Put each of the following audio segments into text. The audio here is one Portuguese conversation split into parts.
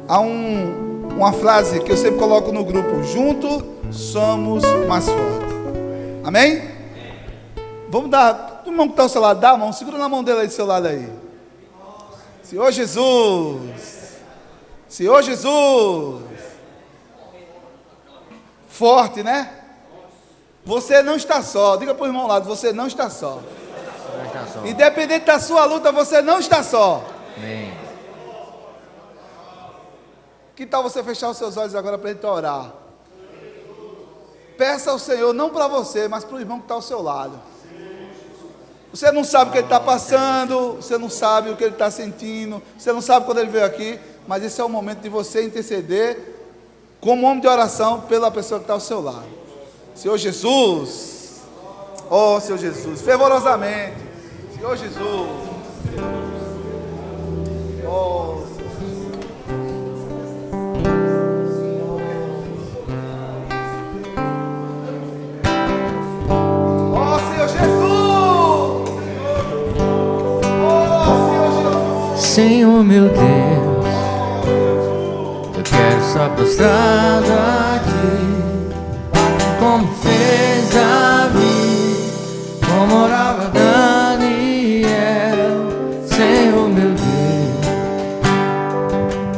Há uma frase que eu sempre coloco no grupo: juntos somos mais fortes. Amém? Vamos dar, o irmão que está ao seu lado, dá a mão, segura na mão dele aí do seu lado aí. Senhor Jesus, Senhor Jesus. Forte, né? Você não está só. Diga para o irmão ao lado: você não está só. Independente da sua luta, você não está só. Amém. Que tal você fechar os seus olhos agora para a gente orar? Peça ao Senhor, não para você, mas para o irmão que está ao seu lado. Você não sabe o que ele está passando, você não sabe o que ele está sentindo, você não sabe quando ele veio aqui, mas esse é o momento de você interceder como homem de oração pela pessoa que está ao seu lado. Senhor Jesus, oh Senhor Jesus, fervorosamente, Senhor Jesus, oh Senhor Jesus, Senhor meu Deus, eu quero estar prostrado aqui, como fez Davi, como orava Daniel. Senhor meu Deus,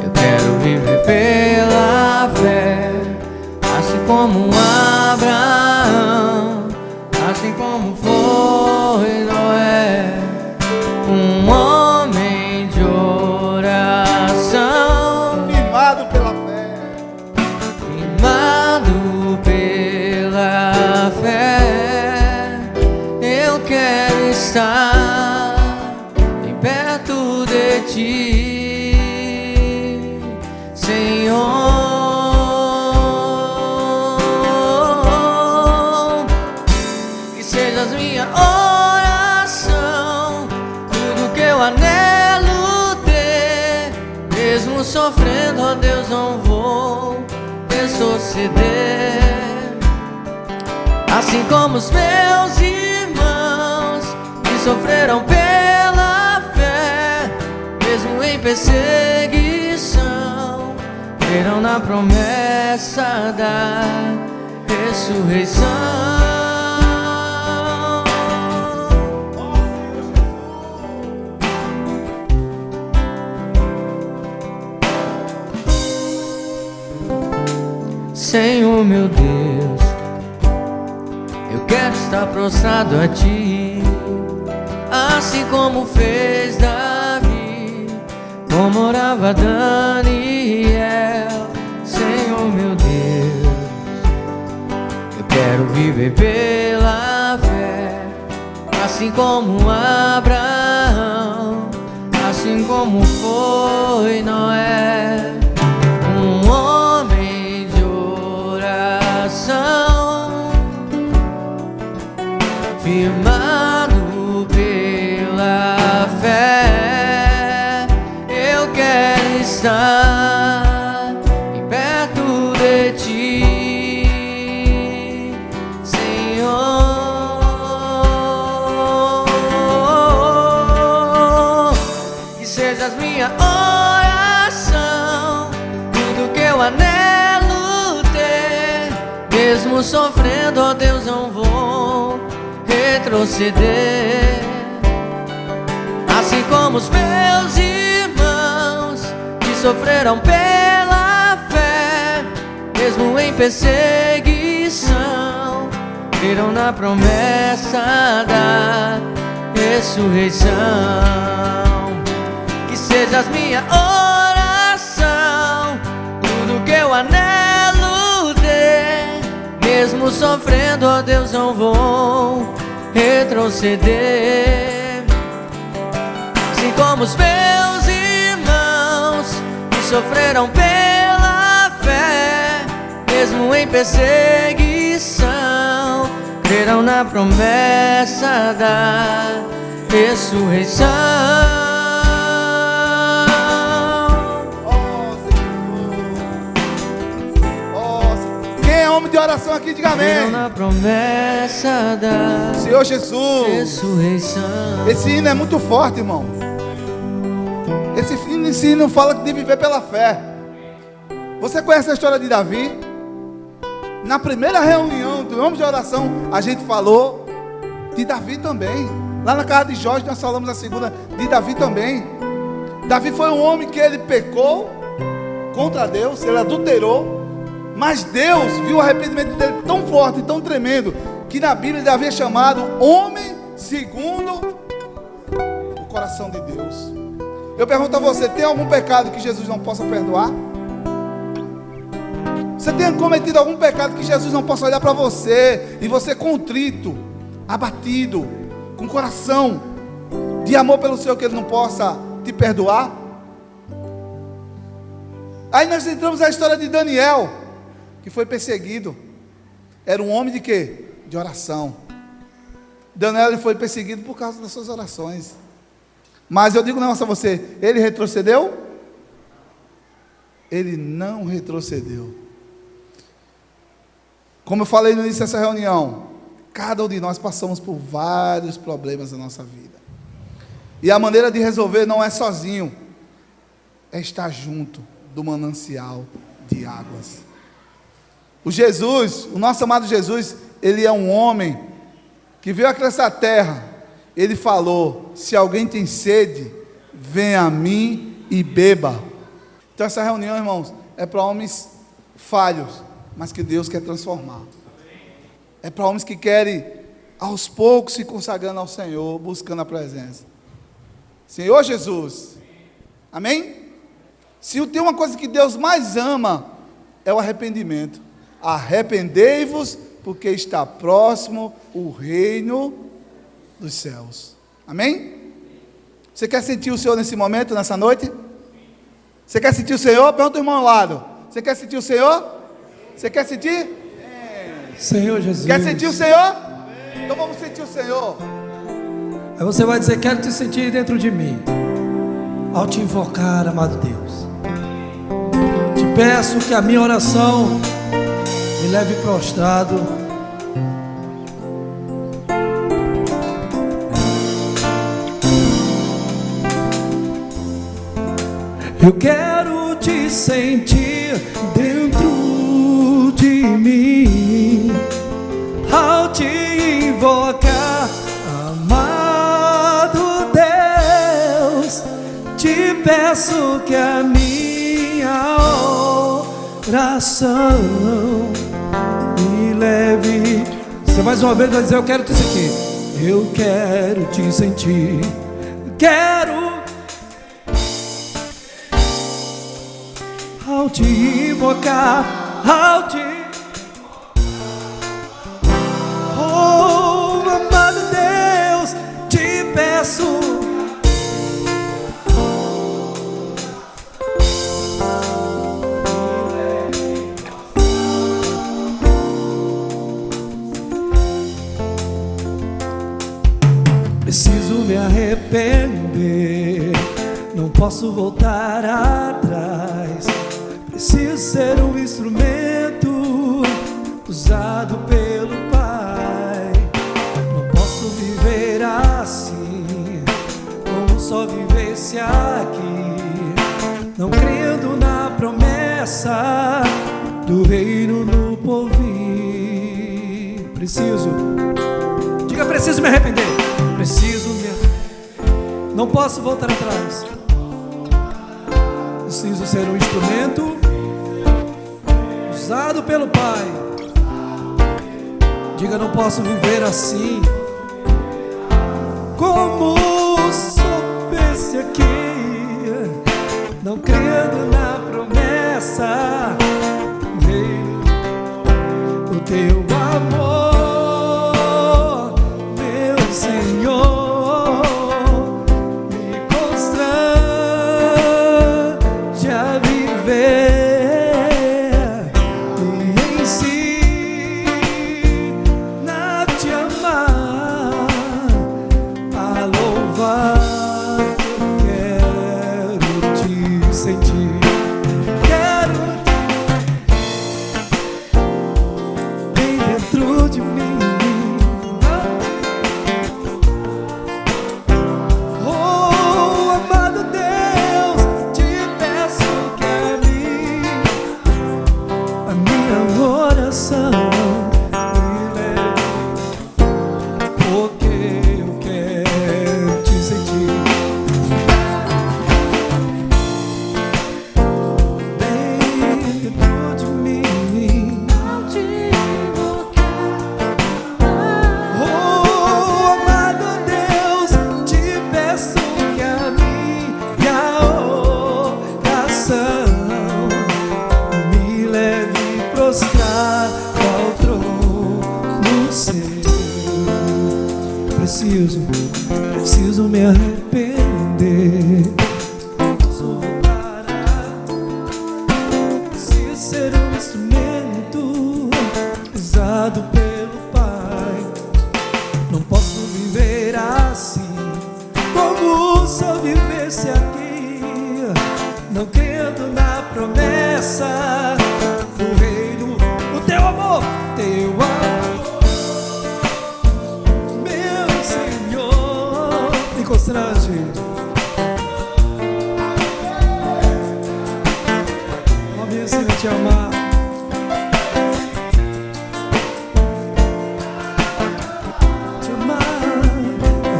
eu quero viver pela fé, assim como Abraão, assim como foi Noé, um homem de oração, firmado pela fé, firmado pela fé. Eu quero estar bem perto de ti, Senhor. Que sejas minha oração, tudo que eu anelo ter, mesmo sofrendo, ó Deus, não vou retroceder. Assim como os meus irmãos que sofreram pela fé, mesmo em perseguição, creram na promessa da ressurreição. Senhor meu Deus, eu quero estar prostrado a ti, assim como fez Davi, como orava Daniel. Senhor meu Deus, eu quero viver pela fé, assim como Abraão, assim como foi Noé, um homem de oração, firmado pela fé. Eu quero estar bem perto de ti, Senhor. Que sejas minha oração, tudo que eu anelo ter, mesmo sofrendo, ó Deus, não vou retroceder. Assim como os meus irmãos que sofreram pela fé, mesmo em perseguição, creram na promessa da ressurreição. Que sejas minha oração, tudo que eu anelo ter, mesmo sofrendo, ó Deus, não vou retroceder. Assim como os meus irmãos que sofreram pela fé, mesmo em perseguição, creram na promessa da ressurreição. Quem é homem de oração aqui, diga amém. Na promessa da Senhor Jesus, ressurreição. esse hino é muito forte, irmão. Esse hino fala de viver pela fé. Você conhece a história de Davi? Na primeira reunião do homem de oração, a gente falou de Davi também. Lá na casa de Jorge, nós falamos na segunda de Davi também. Davi foi um homem que ele pecou contra Deus, ele adulterou, mas Deus viu o arrependimento dele tão forte, tão tremendo, que na Bíblia Davi é chamado homem segundo o coração de Deus. Eu pergunto a você, tem algum pecado que Jesus não possa perdoar? Você tem cometido algum pecado que Jesus não possa olhar para você, e você contrito, abatido, com coração de amor pelo Senhor, que Ele não possa te perdoar? Aí nós entramos na história de Daniel, que foi perseguido. Era um homem de quê? De oração. Daniel foi perseguido por causa das suas orações. Mas eu digo um negócio a você, ele retrocedeu? Ele não retrocedeu. Como eu falei no início dessa reunião, cada um de nós passamos por vários problemas na nossa vida. E a maneira de resolver não é sozinho, é estar junto do manancial de águas. O nosso amado Jesus, ele é um homem que veio aqui nessa terra. Ele falou: se alguém tem sede, venha a mim e beba. Então essa reunião, irmãos, é para homens falhos, mas que Deus quer transformar. É para homens que querem aos poucos se consagrando ao Senhor, buscando a presença. Senhor Jesus, amém? Se tem uma coisa que Deus mais ama, é o arrependimento. Arrependei-vos, porque está próximo o reino dos céus. Amém? Você quer sentir o Senhor nesse momento, nessa noite? Você quer sentir o Senhor? Pergunta o irmão ao lado. Você quer sentir o Senhor? Você quer sentir? Senhor Jesus. Quer sentir o Senhor? Então vamos sentir o Senhor. Aí você vai dizer: quero te sentir dentro de mim. Ao te invocar, amado Deus, te peço que a minha oração me leve prostrado. Eu quero te sentir dentro de mim, ao te invocar, amado Deus. Te peço que a minha oração me leve. Você mais uma vez vai dizer: eu quero te sentir. Eu quero te sentir. Quero. Ao te invocar, ao te... Oh, amado Deus, te peço. Preciso me arrepender, não posso voltar atrás. Preciso ser um instrumento usado pelo Pai. Não posso viver assim, como só vivesse aqui, não crendo na promessa do reino no porvir. Preciso, diga: preciso me arrepender. Preciso me arrepender. Não posso voltar atrás. Preciso ser um instrumento usado pelo Pai. Diga: não posso viver assim, como soubesse aqui, não crendo na promessa, o teu amor, meu Senhor, me constrange a viver. Sentir, quero preciso me arrepender. Preciso parar, preciso ser um instrumento usado pelo Pai. Não posso viver assim, como se eu vivesse aqui, não crendo na promessa do reino. O teu amor, meu Senhor, me constrange. Oh, me ensina a te amar. Te amar,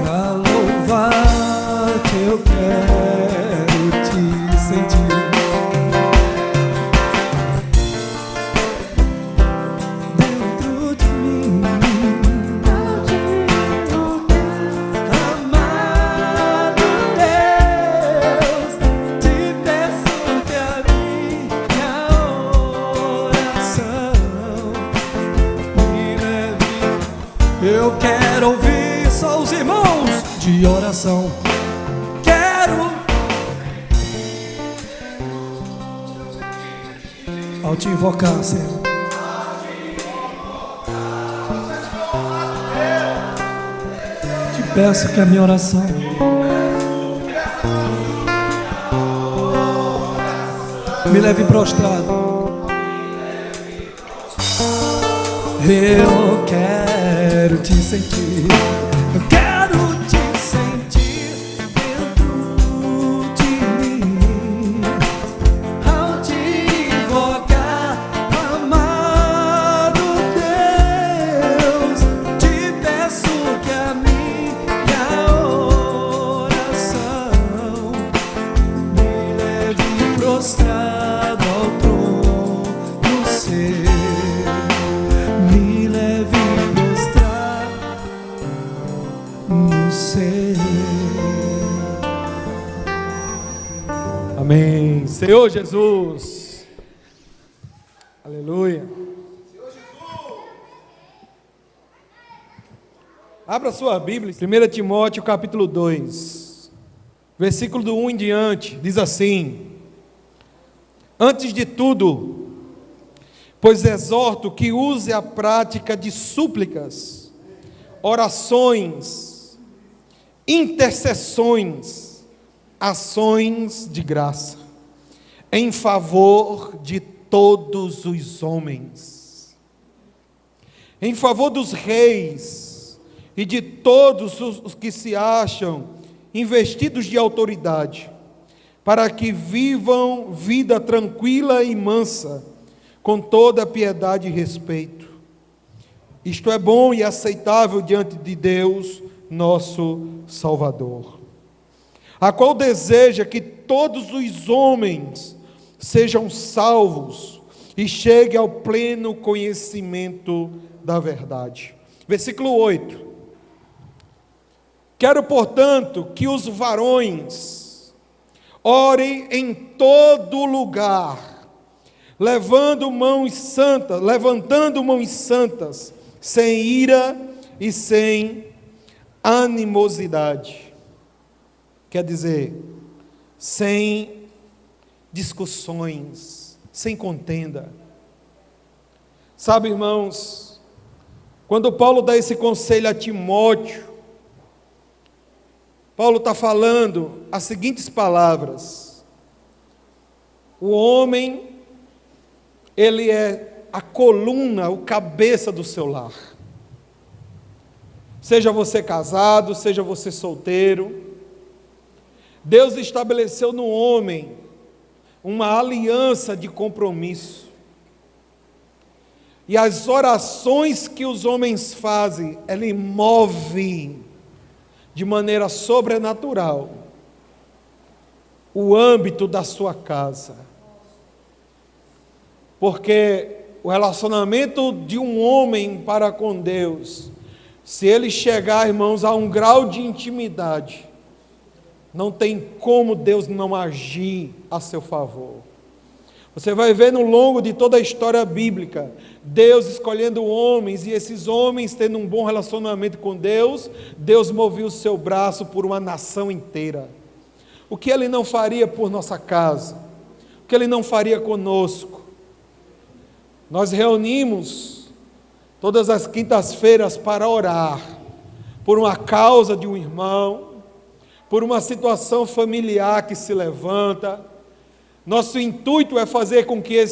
a louvar-te eu quero te sentir. Eu quero ouvir só os irmãos de oração. Quero, ao te invocar, Senhor, te peço que a minha oração me leve prostrado. Eu quero te sentir, eu quero te sentir dentro de mim. Ao te invocar, amado Deus, te peço que a minha oração me leve prostrado ao trono seu. Amém. Senhor Jesus. Aleluia. Abra sua Bíblia, 1 Timóteo capítulo 2, versículo do 1 em diante, diz assim: antes de tudo, pois exorto que use a prática de súplicas, orações, intercessões, ações de graça, em favor de todos os homens, em favor dos reis e de todos os que se acham investidos de autoridade, para que vivam vida tranquila e mansa, com toda piedade e respeito. Isto é bom e aceitável diante de Deus, nosso Salvador, a qual deseja que todos os homens sejam salvos e cheguem ao pleno conhecimento da verdade. Versículo 8. Quero, portanto, que os varões orem em todo lugar, levantando mãos santas, sem ira e sem animosidade. Quer dizer, sem discussões, sem contenda. Sabe, irmãos, quando Paulo dá esse conselho a Timóteo, Paulo está falando as seguintes palavras: o homem, ele é a coluna, o cabeça do seu lar. Seja você casado, seja você solteiro, Deus estabeleceu no homem uma aliança de compromisso. E as orações que os homens fazem, ele move de maneira sobrenatural o âmbito da sua casa. Porque o relacionamento de um homem para com Deus, se ele chegar, irmãos, a um grau de intimidade, não tem como Deus não agir a seu favor. Você vai ver no longo de toda a história bíblica, Deus escolhendo homens, e esses homens tendo um bom relacionamento com Deus, Deus movia o seu braço por uma nação inteira. O que Ele não faria por nossa casa? O que Ele não faria conosco? Nós reunimos todas as quintas-feiras para orar por uma causa de um irmão, por uma situação familiar que se levanta. Nosso intuito é fazer com que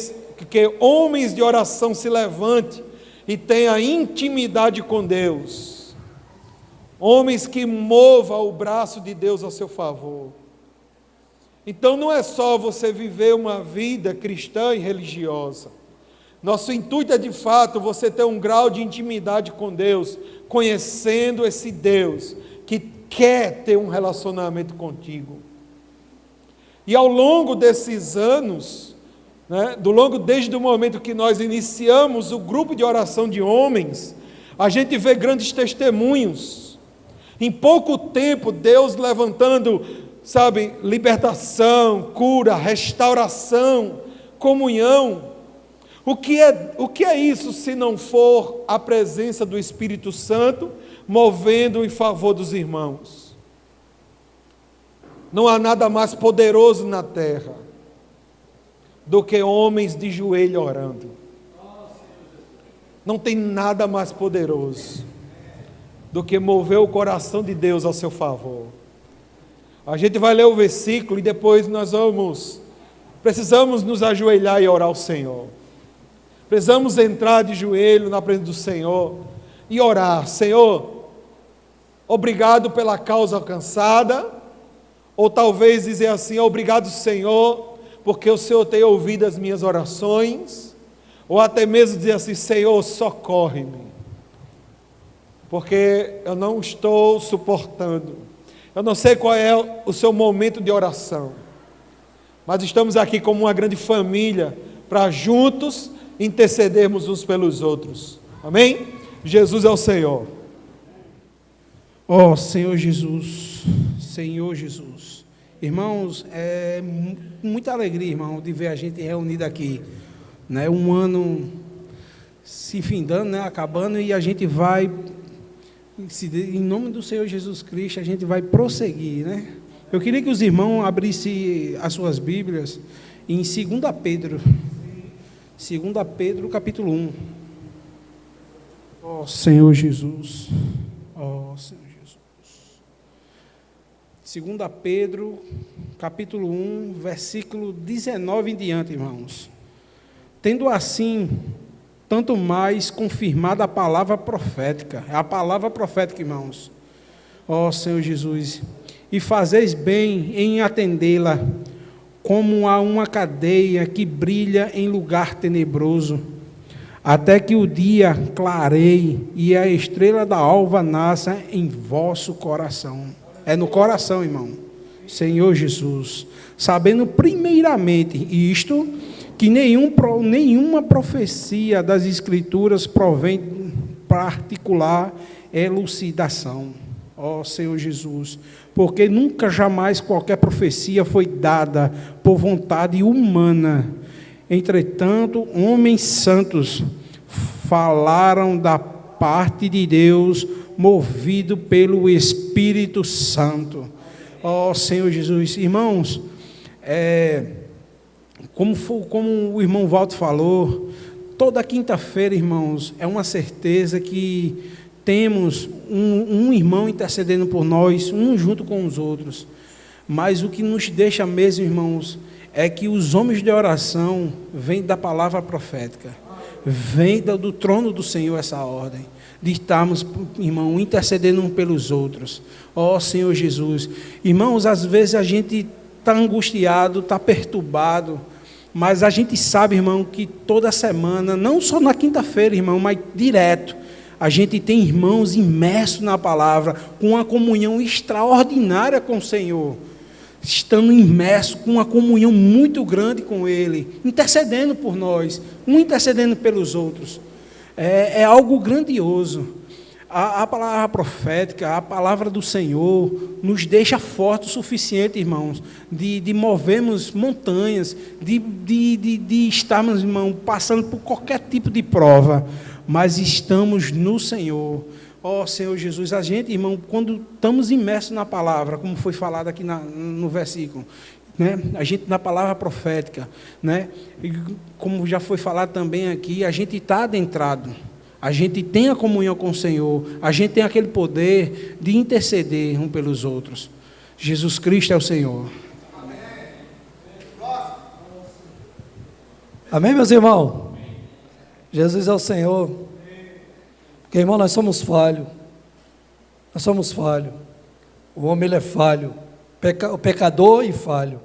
homens de oração se levantem e tenham intimidade com Deus. Homens que movam o braço de Deus a seu favor. Então não é só você viver uma vida cristã e religiosa. Nosso intuito é de fato você ter um grau de intimidade com Deus, conhecendo esse Deus que quer ter um relacionamento contigo. E ao longo desses anos, desde o momento que nós iniciamos o grupo de oração de homens, a gente vê grandes testemunhos. Em pouco tempo, Deus levantando, libertação, cura, restauração, comunhão. O que é isso se não for a presença do Espírito Santo movendo em favor dos irmãos? Não há nada mais poderoso na terra do que homens de joelho orando. Não tem nada mais poderoso do que mover o coração de Deus ao seu favor. A gente vai ler o versículo e depois precisamos nos ajoelhar e orar ao Senhor. Precisamos entrar de joelho na presença do Senhor e orar: Senhor, obrigado pela causa alcançada. Ou talvez dizer assim: obrigado, Senhor, porque o Senhor tem ouvido as minhas orações. Ou até mesmo dizer assim: Senhor, socorre-me, porque eu não estou suportando. Eu não sei qual é o seu momento de oração, mas estamos aqui como uma grande família para juntos intercedermos uns pelos outros. Amém? Jesus é o Senhor. Ó Senhor Jesus, Senhor Jesus. Irmãos, é muita alegria, irmão, de ver a gente reunido aqui, um ano se findando, acabando, e a gente vai, em nome do Senhor Jesus Cristo, a gente vai prosseguir, Eu queria que os irmãos abrissem as suas Bíblias em 2 Pedro, capítulo 1. Ó Senhor Jesus, ó Senhor Jesus. 2 Pedro, capítulo 1, versículo 19 em diante, irmãos. Tendo assim, tanto mais confirmada a palavra profética. É a palavra profética, irmãos. Ó Senhor Jesus. E fazeis bem em atendê-la, como a uma cadeia que brilha em lugar tenebroso, até que o dia clareie e a estrela da alva nasça em vosso coração. É no coração, irmão. Senhor Jesus, sabendo primeiramente isto, que nenhuma profecia das Escrituras provém particular elucidação. Ó Senhor Jesus, porque nunca jamais qualquer profecia foi dada por vontade humana. Entretanto, homens santos falaram da parte de Deus, movido pelo Espírito Santo. Ó Senhor Jesus, irmãos, como o irmão Walter falou, toda quinta-feira, irmãos, é uma certeza que temos um irmão intercedendo por nós, um junto com os outros. Mas o que nos deixa mesmo, irmãos, é que os homens de oração vêm da palavra profética, vem do trono do Senhor essa ordem, de estarmos, irmão, intercedendo uns pelos outros. Ó Senhor Jesus, irmãos, às vezes a gente está angustiado, está perturbado, mas a gente sabe, irmão, que toda semana, não só na quinta-feira, irmão, mas direto, a gente tem irmãos imersos na palavra, com uma comunhão extraordinária com o Senhor, estando imersos com uma comunhão muito grande com Ele, intercedendo por nós, um intercedendo pelos outros. É algo grandioso. A palavra profética, a palavra do Senhor, nos deixa forte o suficiente, irmãos, de movermos montanhas, de estarmos, irmão, passando por qualquer tipo de prova, mas estamos no Senhor. Ó Senhor Jesus, a gente, irmão, quando estamos imersos na palavra, como foi falado aqui no versículo, né? A gente na palavra profética, né? E como já foi falado também aqui, a gente está adentrado. A gente tem a comunhão com o Senhor, a gente tem aquele poder de interceder um pelos outros. Jesus Cristo é o Senhor. Amém, meus irmãos? Jesus é o Senhor. Porque, irmão, nós somos falhos. Nós somos falhos. O homem, ele é falho. O pecador e falho.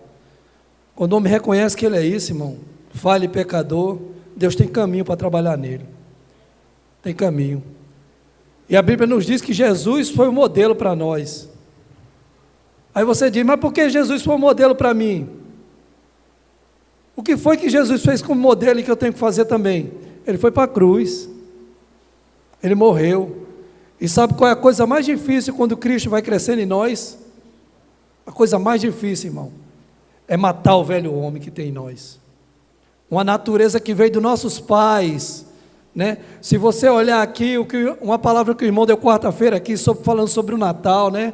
Quando o homem reconhece que ele é isso, irmão, falho e pecador, Deus tem caminho para trabalhar nele. Tem caminho. E a Bíblia nos diz que Jesus foi o modelo para nós. Aí você diz, mas por que Jesus foi o modelo para mim? O que foi que Jesus fez como modelo e que eu tenho que fazer também? Ele foi para a cruz. Ele morreu. E sabe qual é a coisa mais difícil quando Cristo vai crescendo em nós? A coisa mais difícil, irmão, é matar o velho homem que tem em nós. Uma natureza que veio dos nossos pais, né? Se você olhar aqui, uma palavra que o irmão deu quarta-feira aqui, falando sobre o Natal, né?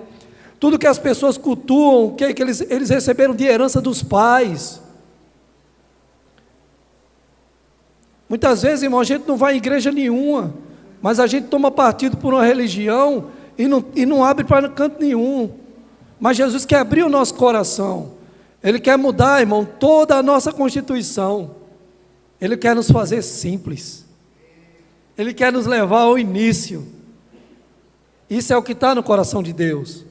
Tudo que as pessoas cultuam, o que eles receberam de herança dos pais. Muitas vezes, irmão, a gente não vai em igreja nenhuma, mas a gente toma partido por uma religião e não abre para canto nenhum. Mas Jesus quer abrir o nosso coração. Ele quer mudar, irmão, toda a nossa constituição. Ele quer nos fazer simples. Ele quer nos levar ao início. Isso é o que está no coração de Deus.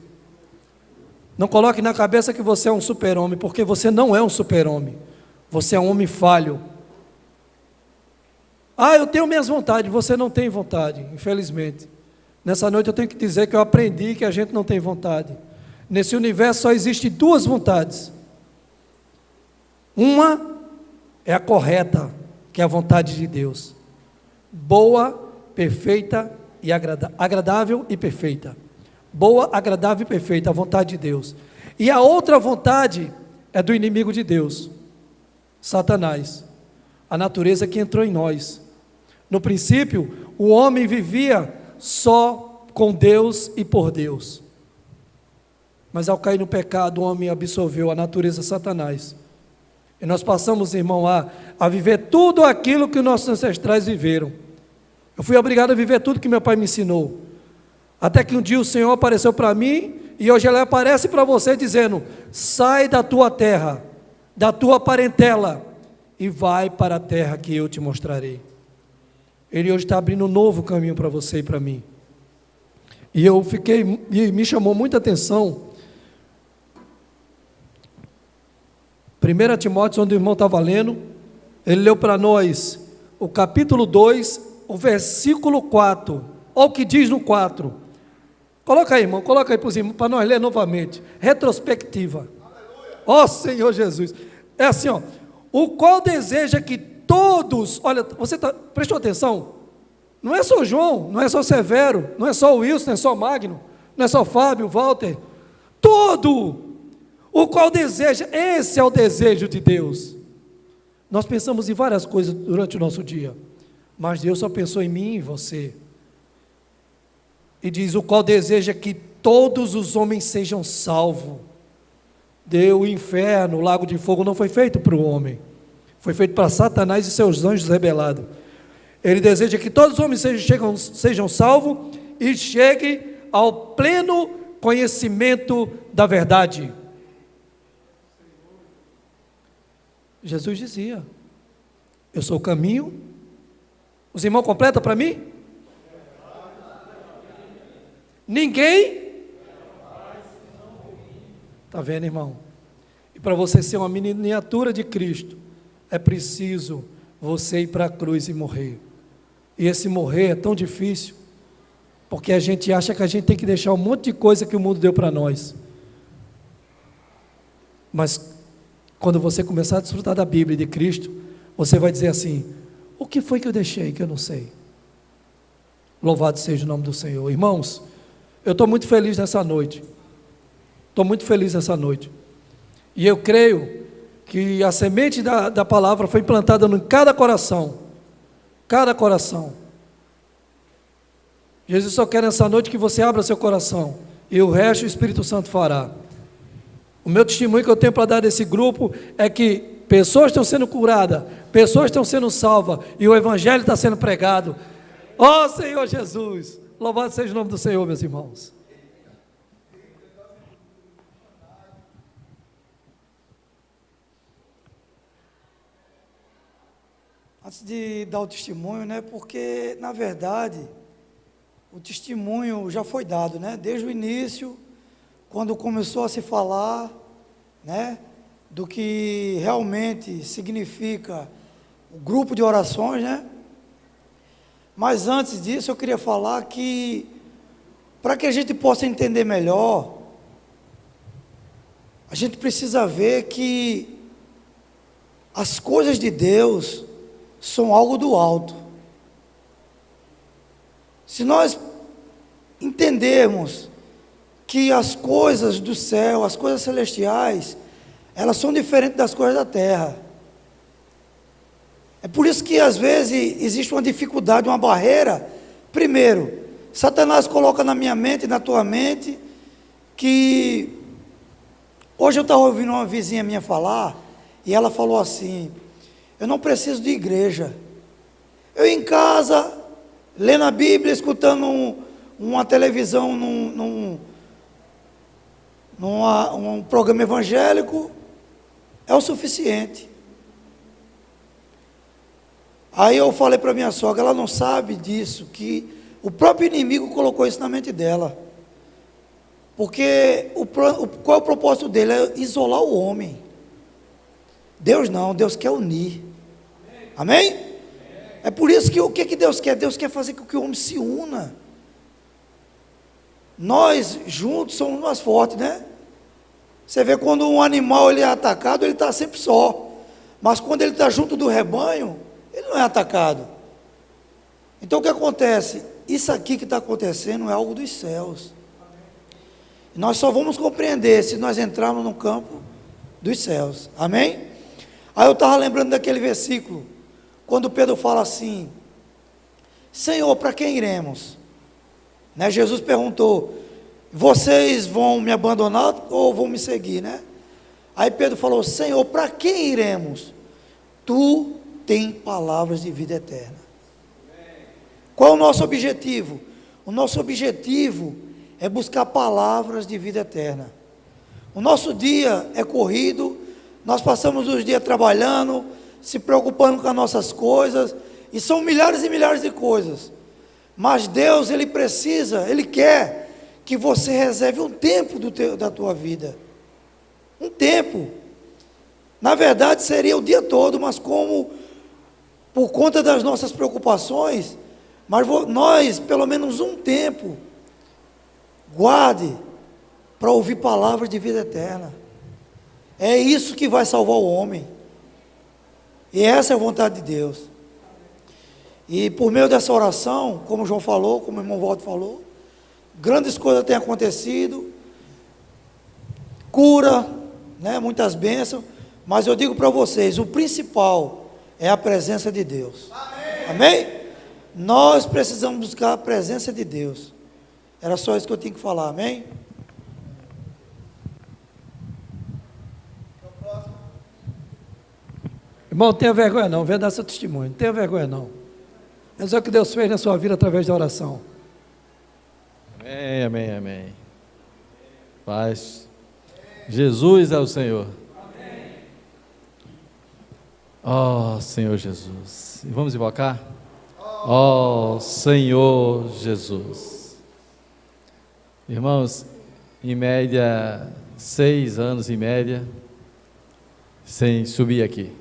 Não coloque na cabeça que você é um super-homem, porque você não é um super-homem. Você é um homem falho. Ah, eu tenho minhas vontades. Você não tem vontade, infelizmente. Nessa noite eu tenho que dizer que eu aprendi que a gente não tem vontade. Nesse universo só existe duas vontades. Uma é a correta, que é a vontade de Deus. Boa, perfeita e agradável e perfeita. Boa, agradável e perfeita, a vontade de Deus. E a outra vontade é do inimigo de Deus, Satanás. A natureza que entrou em nós. No princípio, o homem vivia só com Deus e por Deus. Mas ao cair no pecado, o homem absorveu a natureza Satanás. E nós passamos, irmão, a viver tudo aquilo que nossos ancestrais viveram. Eu fui obrigado a viver tudo que meu pai me ensinou. Até que um dia o Senhor apareceu para mim, e hoje Ele aparece para você dizendo, sai da tua terra, da tua parentela, e vai para a terra que eu te mostrarei. Ele hoje está abrindo um novo caminho para você e para mim. E me chamou muita atenção, 1 Timóteo, onde o irmão estava lendo, ele leu para nós o capítulo 2, o versículo 4, olha o que diz no 4, coloca aí, irmão, coloca aí para nós ler novamente, retrospectiva, ó Senhor Jesus, é assim, ó, o qual deseja que todos, olha, você prestou atenção, não é só João, não é só Severo, não é só Wilson, não é só Magno, não é só Fábio, Walter, todo, o qual deseja, esse é o desejo de Deus. Nós pensamos em várias coisas durante o nosso dia, mas Deus só pensou em mim e em você. E diz, o qual deseja que todos os homens sejam salvos. O inferno, o lago de fogo não foi feito para o homem, foi feito para Satanás e seus anjos rebelados. Ele deseja que todos os homens sejam salvos e cheguem ao pleno conhecimento da verdade. Jesus dizia, eu sou o caminho. Os irmãos completam para mim? Ninguém? Está vendo, irmão? E para você ser uma miniatura de Cristo, é preciso você ir para a cruz e morrer. E esse morrer é tão difícil, porque a gente acha que a gente tem que deixar um monte de coisa que o mundo deu para nós. Mas quando você começar a desfrutar da Bíblia e de Cristo, você vai dizer assim, o que foi que eu deixei que eu não sei? Louvado seja o nome do Senhor. Irmãos, eu estou muito feliz nessa noite. Estou muito feliz nessa noite. E eu creio que a semente da palavra foi plantada em cada coração. Cada coração. Jesus só quer nessa noite que você abra seu coração. E o resto o Espírito Santo fará. O meu testemunho que eu tenho para dar desse grupo é que pessoas estão sendo curadas, pessoas estão sendo salvas e o Evangelho está sendo pregado. Ó Senhor Jesus, louvado seja o nome do Senhor, meus irmãos. Antes de dar o testemunho, né, porque na verdade o testemunho já foi dado, né, desde o início, quando começou a se falar, né, do que realmente significa o grupo de orações, né. Mas antes disso eu queria falar que, para que a gente possa entender melhor, a gente precisa ver que as coisas de Deus são algo do alto. Se nós entendermos que as coisas do céu, as coisas celestiais, elas são diferentes das coisas da terra. É por isso que às vezes existe uma dificuldade, uma barreira. Primeiro, Satanás coloca na minha mente e na tua mente que... Hoje eu estava ouvindo uma vizinha minha falar, e ela falou assim: eu não preciso de igreja. Eu em casa, lendo a Bíblia, escutando uma televisão, um programa evangélico, é o suficiente. Aí eu falei para minha sogra, ela não sabe disso, que o próprio inimigo colocou isso na mente dela. Porque qual é o propósito dele? É isolar o homem. Deus não, Deus quer unir. Amém? É por isso que o que Deus quer? Deus quer fazer com que o homem se una. Nós juntos somos mais fortes, né? Você vê quando um animal ele é atacado, ele está sempre só. Mas quando ele está junto do rebanho, ele não é atacado. Então o que acontece? Isso aqui que está acontecendo é algo dos céus. Nós só vamos compreender se nós entrarmos no campo dos céus. Amém? Aí eu estava lembrando daquele versículo, quando Pedro fala assim: Senhor, para quem iremos? Né? Jesus perguntou: vocês vão me abandonar ou vão me seguir, né? Aí Pedro falou: Senhor, para quem iremos? Tu tens palavras de vida eterna. Qual é o nosso objetivo? O nosso objetivo é buscar palavras de vida eterna. O nosso dia é corrido, nós passamos os dias trabalhando, se preocupando com as nossas coisas, e são milhares e milhares de coisas. Mas Deus, Ele precisa, Ele quer que você reserve um tempo da tua vida. Um tempo. Na verdade seria o dia todo, mas como por conta das nossas preocupações, mas nós, pelo menos um tempo, guarde para ouvir palavras de vida eterna. É isso que vai salvar o homem. E essa é a vontade de Deus. E por meio dessa oração, como o João falou, como o irmão Walter falou, grandes coisas têm acontecido, cura, né, muitas bênçãos, mas eu digo para vocês, o principal é a presença de Deus. Amém? Nós precisamos buscar a presença de Deus. Era só isso que eu tinha que falar, amém? Irmão, não tenha vergonha não, venha dar seu testemunho, não tenha vergonha não. Mas é o que Deus fez na sua vida através da oração. Amém, amém, amém. Paz. Jesus é o Senhor. Ó Senhor Jesus. E vamos invocar? Ó Senhor Jesus. Irmãos, em média, 6 anos em média, sem subir aqui.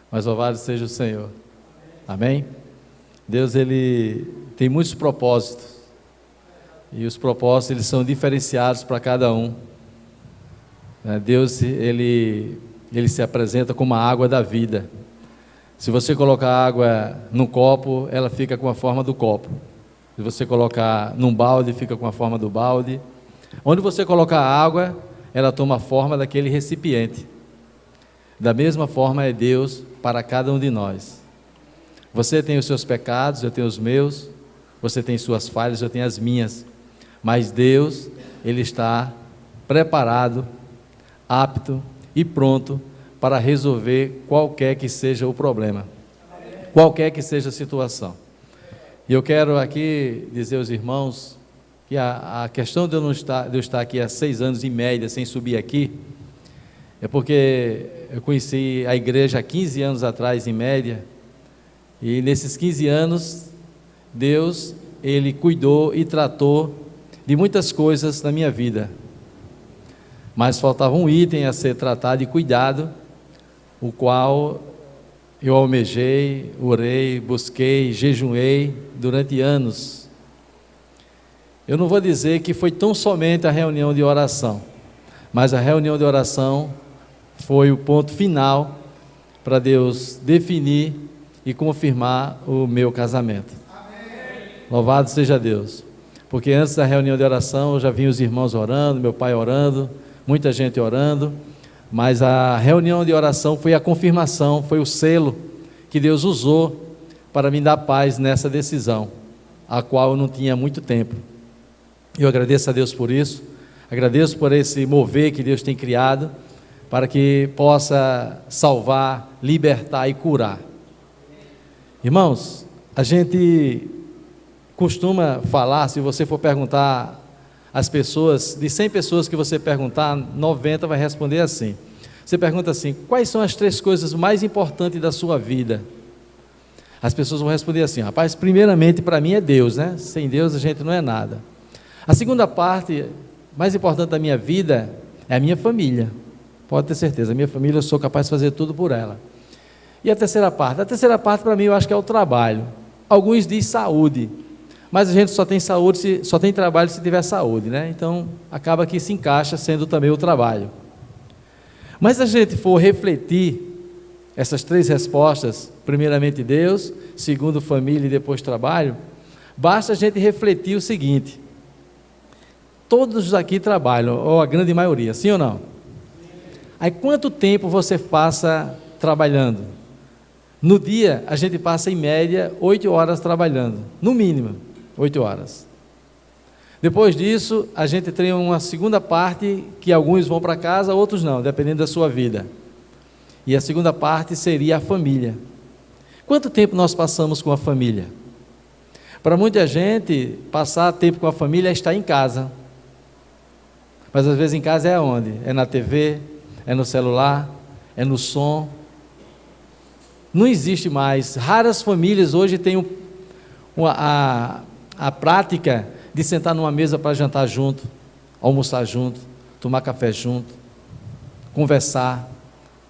Mas louvado seja o Senhor. Amém? Deus, Ele tem muitos propósitos. E os propósitos, eles são diferenciados para cada um. Deus, Ele se apresenta como a água da vida. Se você colocar água num copo, ela fica com a forma do copo. Se você colocar num balde, fica com a forma do balde. Onde você colocar água, ela toma a forma daquele recipiente. Da mesma forma é Deus para cada um de nós. Você tem os seus pecados, eu tenho os meus. Você tem suas falhas, eu tenho as minhas. Mas Deus, Ele está preparado, apto e pronto para resolver qualquer que seja o problema, qualquer que seja a situação. E eu quero aqui dizer aos irmãos que a questão de eu estar aqui há 6 anos em média sem subir aqui, é porque eu conheci a igreja há 15 anos atrás em média, e nesses 15 anos, Deus, Ele cuidou e tratou de muitas coisas na minha vida, mas faltava um item a ser tratado e cuidado, o qual eu almejei, orei, busquei, jejuei durante anos. Eu não vou dizer que foi tão somente a reunião de oração, mas a reunião de oração foi o ponto final para Deus definir e confirmar o meu casamento. Amém. Louvado seja Deus, porque antes da reunião de oração eu já vi os irmãos orando, meu pai orando, muita gente orando, mas a reunião de oração foi a confirmação, foi o selo que Deus usou para me dar paz nessa decisão, a qual eu não tinha muito tempo. Eu agradeço a Deus por isso, agradeço por esse mover que Deus tem criado, para que possa salvar, libertar e curar. Irmãos, a gente costuma falar, se você for perguntar às pessoas, de 100 pessoas que você perguntar, 90 vai responder assim. Você pergunta assim: quais são as 3 coisas mais importantes da sua vida? As pessoas vão responder assim: rapaz, primeiramente para mim é Deus, né? Sem Deus a gente não é nada. A segunda parte mais importante da minha vida é a minha família. Pode ter certeza, a minha família eu sou capaz de fazer tudo por ela. E a terceira parte? A terceira parte para mim eu acho que é o trabalho. Alguns dizem saúde, mas a gente só tem saúde, só tem trabalho se tiver saúde, né? Então acaba que se encaixa sendo também o trabalho. Mas se a gente for refletir essas 3 respostas, primeiramente Deus, segundo família e depois trabalho, basta a gente refletir o seguinte: todos aqui trabalham, ou a grande maioria, sim ou não? Aí quanto tempo você passa trabalhando? No dia a gente passa em média 8 horas trabalhando, no mínimo 8 horas. Depois disso a gente tem uma segunda parte que alguns vão para casa, outros não, dependendo da sua vida. E a segunda parte seria a família. Quanto tempo nós passamos com a família? Para muita gente, passar tempo com a família é estar em casa. Mas às vezes em casa é onde? É na TV, é no celular, é no som. Não existe mais. Raras famílias hoje têm a prática de sentar numa mesa para jantar junto, almoçar junto, tomar café junto, conversar,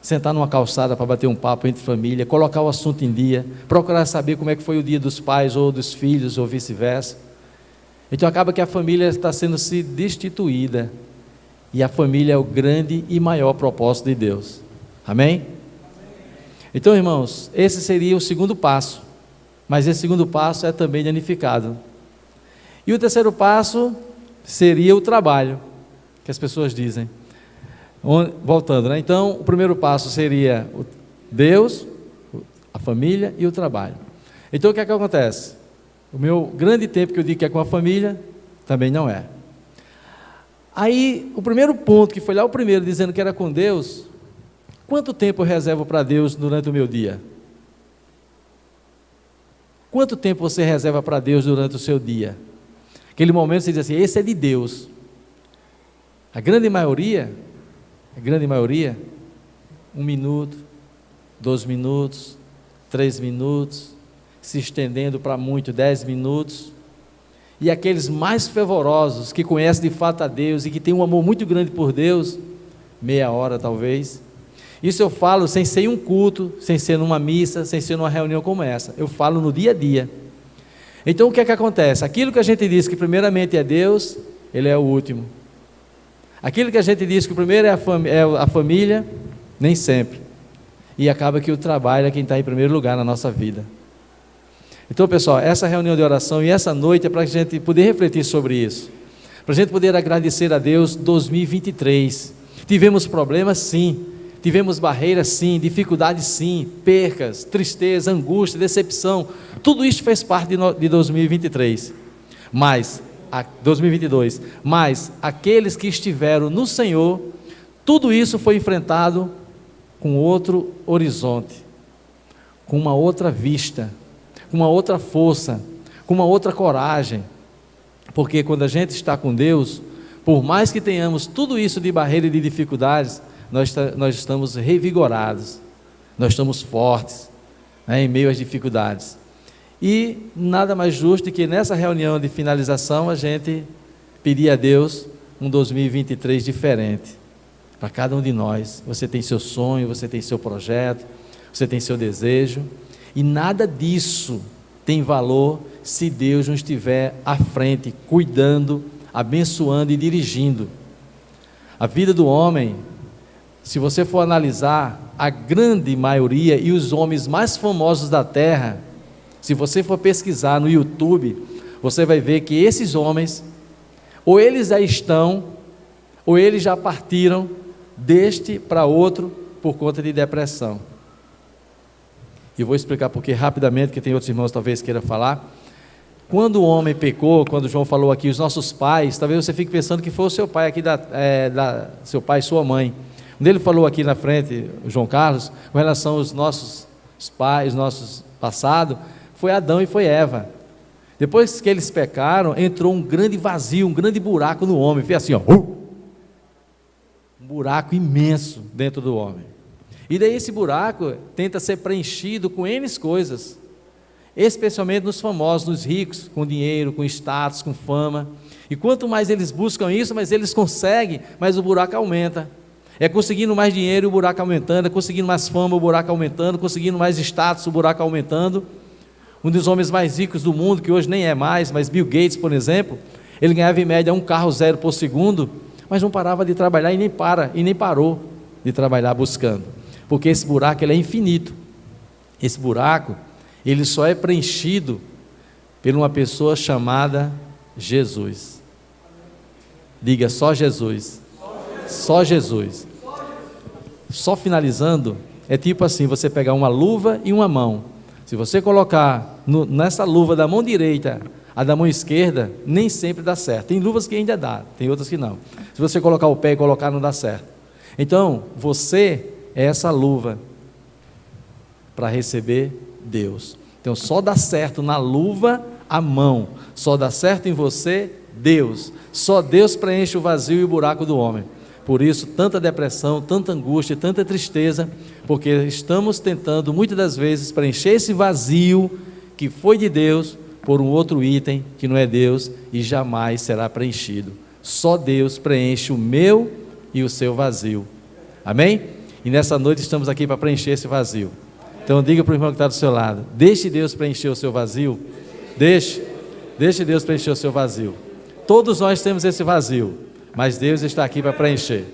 sentar numa calçada para bater um papo entre família, colocar o assunto em dia, procurar saber como é que foi o dia dos pais ou dos filhos ou vice-versa. Então acaba que a família está sendo se destituída, e a família é o grande e maior propósito de Deus. Amém? Então, irmãos, esse seria o segundo passo, mas esse segundo passo é também danificado. E o terceiro passo seria o trabalho, que as pessoas dizem. Voltando, né? Então, o primeiro passo seria Deus, a família e o trabalho. Então, o que é que acontece? O meu grande tempo que eu digo que é com a família, também não é. Aí, o primeiro ponto, que foi lá o primeiro, dizendo que era com Deus, quanto tempo eu reservo para Deus durante o meu dia? Quanto tempo você reserva para Deus durante o seu dia? Aquele momento você diz assim: esse é de Deus. A grande maioria, 1 minuto, 2 minutos, 3 minutos, se estendendo para muito, 10 minutos. E aqueles mais fervorosos, que conhecem de fato a Deus e que têm um amor muito grande por Deus, meia hora talvez. Isso eu falo sem ser em um culto, sem ser numa missa, sem ser numa reunião como essa. Eu falo no dia a dia. Então o que é que acontece? Aquilo que a gente diz que primeiramente é Deus, Ele é o último. Aquilo que a gente diz que o primeiro é a família, nem sempre. e acaba que o trabalho é quem está em primeiro lugar na nossa vida. Então, pessoal, essa reunião de oração e essa noite é para a gente poder refletir sobre isso, para a gente poder agradecer a Deus. 2023, tivemos problemas sim, tivemos barreiras sim, dificuldades sim, percas, tristeza, angústia, decepção, tudo isso fez parte de 2023, mas 2022, mas aqueles que estiveram no Senhor, tudo isso foi enfrentado com outro horizonte, com uma outra vista, com uma outra força, com uma outra coragem, porque quando a gente está com Deus, por mais que tenhamos tudo isso de barreira e de dificuldades, nós estamos revigorados, nós estamos fortes, né, em meio às dificuldades. E nada mais justo do que nessa reunião de finalização a gente pedir a Deus um 2023 diferente para cada um de nós. Você tem seu sonho, você tem seu projeto, você tem seu desejo, e nada disso tem valor se Deus não estiver à frente, cuidando, abençoando e dirigindo. A vida do homem, se você for analisar, a grande maioria e os homens mais famosos da terra, se você for pesquisar no YouTube, você vai ver que esses homens, ou eles já estão, ou eles já partiram deste para outro por conta de depressão. E vou explicar porque rapidamente, que tem outros irmãos talvez queiram falar. Quando o homem pecou, quando João falou aqui, os nossos pais, talvez você fique pensando que foi o seu pai aqui, seu pai e sua mãe. Quando ele falou aqui na frente, o João Carlos, com relação aos nossos pais, nossos passados, foi Adão e foi Eva. Depois que eles pecaram, entrou um grande vazio, um grande buraco no homem. Fez assim, ó, um buraco imenso dentro do homem. E daí esse buraco tenta ser preenchido com N coisas, especialmente nos famosos, nos ricos, com dinheiro, com status, com fama. E quanto mais eles buscam isso, mais eles conseguem, mais o buraco aumenta. É conseguindo mais dinheiro, o buraco aumentando, é conseguindo mais fama, o buraco aumentando, conseguindo mais status, o buraco aumentando. Um dos homens mais ricos do mundo, que hoje nem é mais, mas Bill Gates, por exemplo, ele ganhava em média 1 carro 0 por segundo, mas não parava de trabalhar e nem parou de trabalhar buscando, porque esse buraco ele é infinito. Esse buraco ele só é preenchido por uma pessoa chamada Jesus. Diga só Jesus. Só Jesus. Só finalizando, é tipo assim, você pegar uma luva e uma mão. Se você colocar nessa luva da mão direita, a da mão esquerda, nem sempre dá certo. Tem luvas que ainda dá, tem outras que não. Se você colocar o pé e colocar, não dá certo. Então, você é essa luva para receber Deus. Então, só dá certo na luva a mão. Só dá certo em você Deus. Só Deus preenche o vazio e o buraco do homem. Por isso, tanta depressão, tanta angústia, tanta tristeza, porque estamos tentando, muitas das vezes, preencher esse vazio que foi de Deus, por um outro item que não é Deus e jamais será preenchido. Só Deus preenche o meu e o seu vazio. Amém? E nessa noite estamos aqui para preencher esse vazio. Então diga para o irmão que está do seu lado, deixe Deus preencher o seu vazio. Deixe Deus preencher o seu vazio. Todos nós temos esse vazio, mas Deus está aqui para preencher.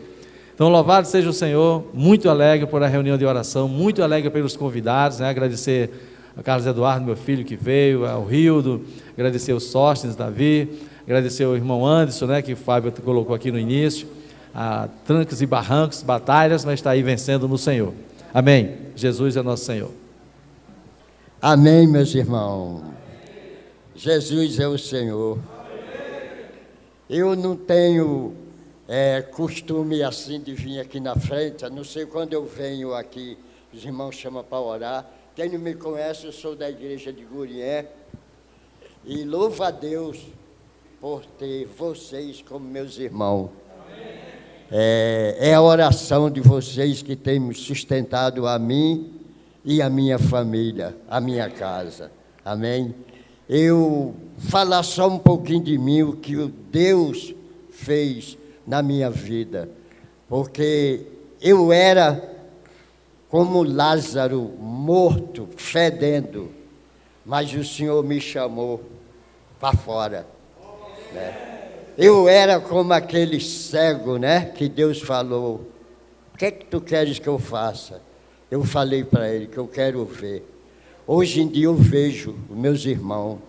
Então louvado seja o Senhor, muito alegre por a reunião de oração, muito alegre pelos convidados, né? Agradecer a Carlos Eduardo, meu filho que veio, ao Rildo, agradecer o Sóstenes, Davi, agradecer ao irmão Anderson, né, que o Fábio colocou aqui no início, a trancos e barrancos, batalhas, mas está aí vencendo no Senhor. Amém. Jesus é nosso Senhor. Amém, meus irmãos. Jesus é o Senhor. Eu não tenho costume assim de vir aqui na frente, a não ser quando eu venho aqui, os irmãos chamam para orar. Quem não me conhece, eu sou da igreja de Gurié, e louvo a Deus por ter vocês como meus irmãos. É a oração de vocês que tem me sustentado a mim e a minha família, a minha casa. Amém? Eu falar só um pouquinho de mim, o que o Deus fez na minha vida, porque eu era como Lázaro, morto, fedendo, mas o Senhor me chamou para fora, né? Eu era como aquele cego, né, que Deus falou, o que é que tu queres que eu faça? Eu falei para ele que eu quero ver. Hoje em dia eu vejo meus irmãos.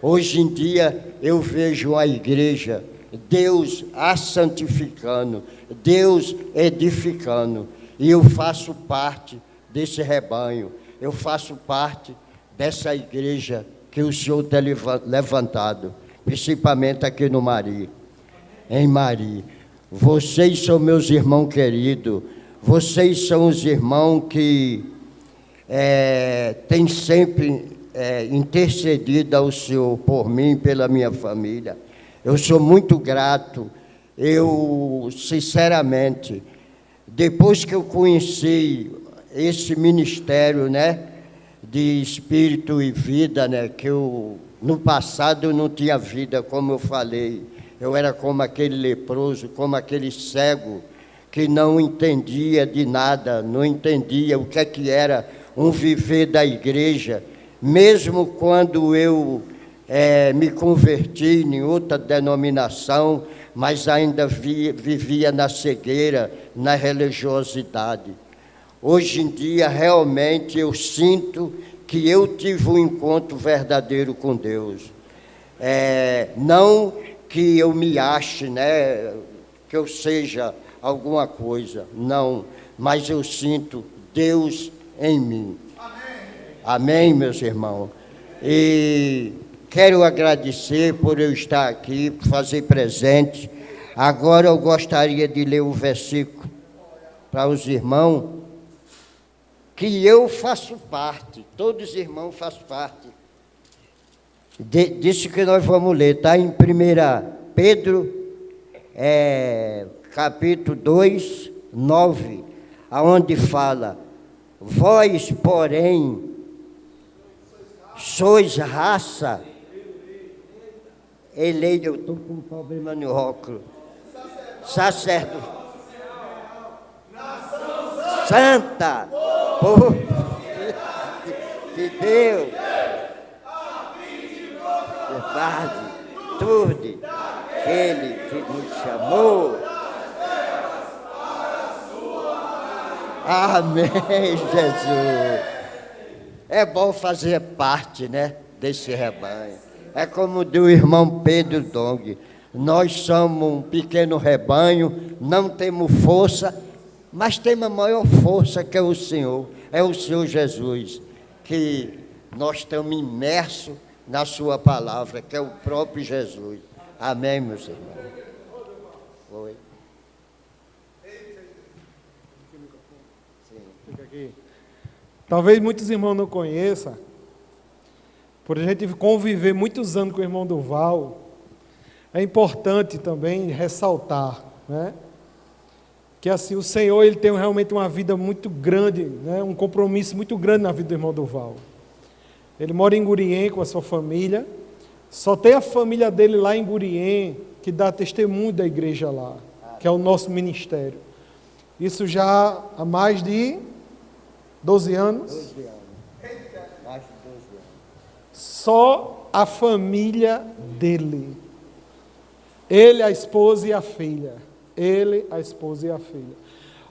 Hoje em dia eu vejo a igreja, Deus a santificando, Deus edificando. E eu faço parte desse rebanho. Eu faço parte dessa igreja que o Senhor tem levantado, principalmente aqui no Mari, em Mari. Vocês são meus irmãos queridos, vocês são os irmãos que têm sempre intercedido ao Senhor por mim, pela minha família. Eu sou muito grato. Eu, sinceramente, depois que eu conheci esse ministério, né, de espírito e vida, né, que no passado eu não tinha vida, como eu falei. Eu era como aquele leproso, como aquele cego, que não entendia de nada, não entendia o que era um viver da igreja. Mesmo quando eu me converti em outra denominação, mas ainda vivia na cegueira, na religiosidade. Hoje em dia, realmente, eu sinto que eu tive um encontro verdadeiro com Deus. Não que eu me ache, né, que eu seja alguma coisa, não, mas eu sinto Deus em mim. Amém, meus irmãos? E quero agradecer por eu estar aqui, por fazer presente. Agora eu gostaria de ler o versículo para os irmãos, que eu faço parte, todos os irmãos fazem parte disso que nós vamos ler, está em 1 Pedro, capítulo 2, 9, aonde fala: vós, porém, sois raça eleita. Eu estou com um problema no óculos. Sacerdote, santa, povo de Deus, verdade, tudo, aquele que nos chamou. Amém, Jesus. É bom fazer parte, né, desse rebanho. É como do irmão Pedro Dong. Nós somos um pequeno rebanho, não temos força, mas temos a maior força, que é o Senhor Jesus, que nós estamos imersos na sua palavra, que é o próprio Jesus. Amém, meus irmãos? Oi. Fica aqui. Talvez muitos irmãos não conheçam, por a gente conviver muitos anos com o irmão Durval, é importante também ressaltar, né, que assim, o Senhor, ele tem realmente uma vida muito grande, né, um compromisso muito grande na vida do irmão Durval. Ele mora em Gurien com a sua família, só tem a família dele lá em Gurien que dá testemunho da igreja lá, que é o nosso ministério. Isso já há mais de 12 anos? 12 anos. Mais de 12 anos. Só a família dele. Ele, a esposa e a filha. Ele, a esposa e a filha.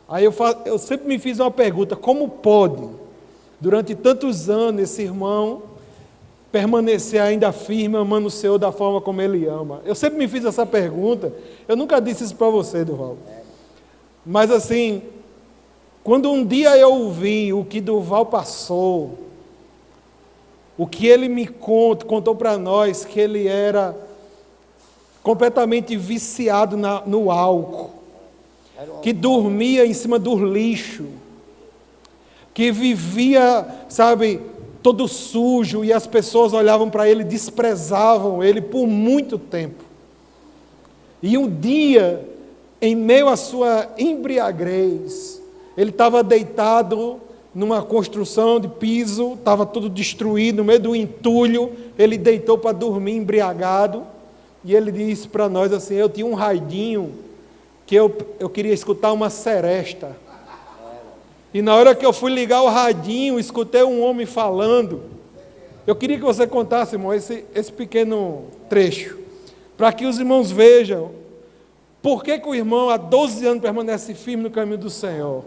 Aí eu sempre me fiz uma pergunta: como pode, durante tantos anos, esse irmão permanecer ainda firme, amando o Senhor da forma como ele ama? Eu sempre me fiz essa pergunta. Eu nunca disse isso para você, Durval. Mas assim, quando um dia eu ouvi o que Durval passou, o que ele me contou para nós, que ele era completamente viciado no álcool, que dormia em cima do lixo, que vivia, sabe, todo sujo, e as pessoas olhavam para ele, desprezavam ele por muito tempo. E um dia, em meio à sua embriaguez, ele estava deitado numa construção de piso, estava tudo destruído, no meio do entulho, ele deitou para dormir embriagado, e ele disse para nós assim: eu tinha um raidinho, que eu queria escutar uma seresta, e na hora que eu fui ligar o radinho, escutei um homem falando. Eu queria que você contasse, irmão, esse pequeno trecho, para que os irmãos vejam por que o irmão há 12 anos permanece firme no caminho do Senhor.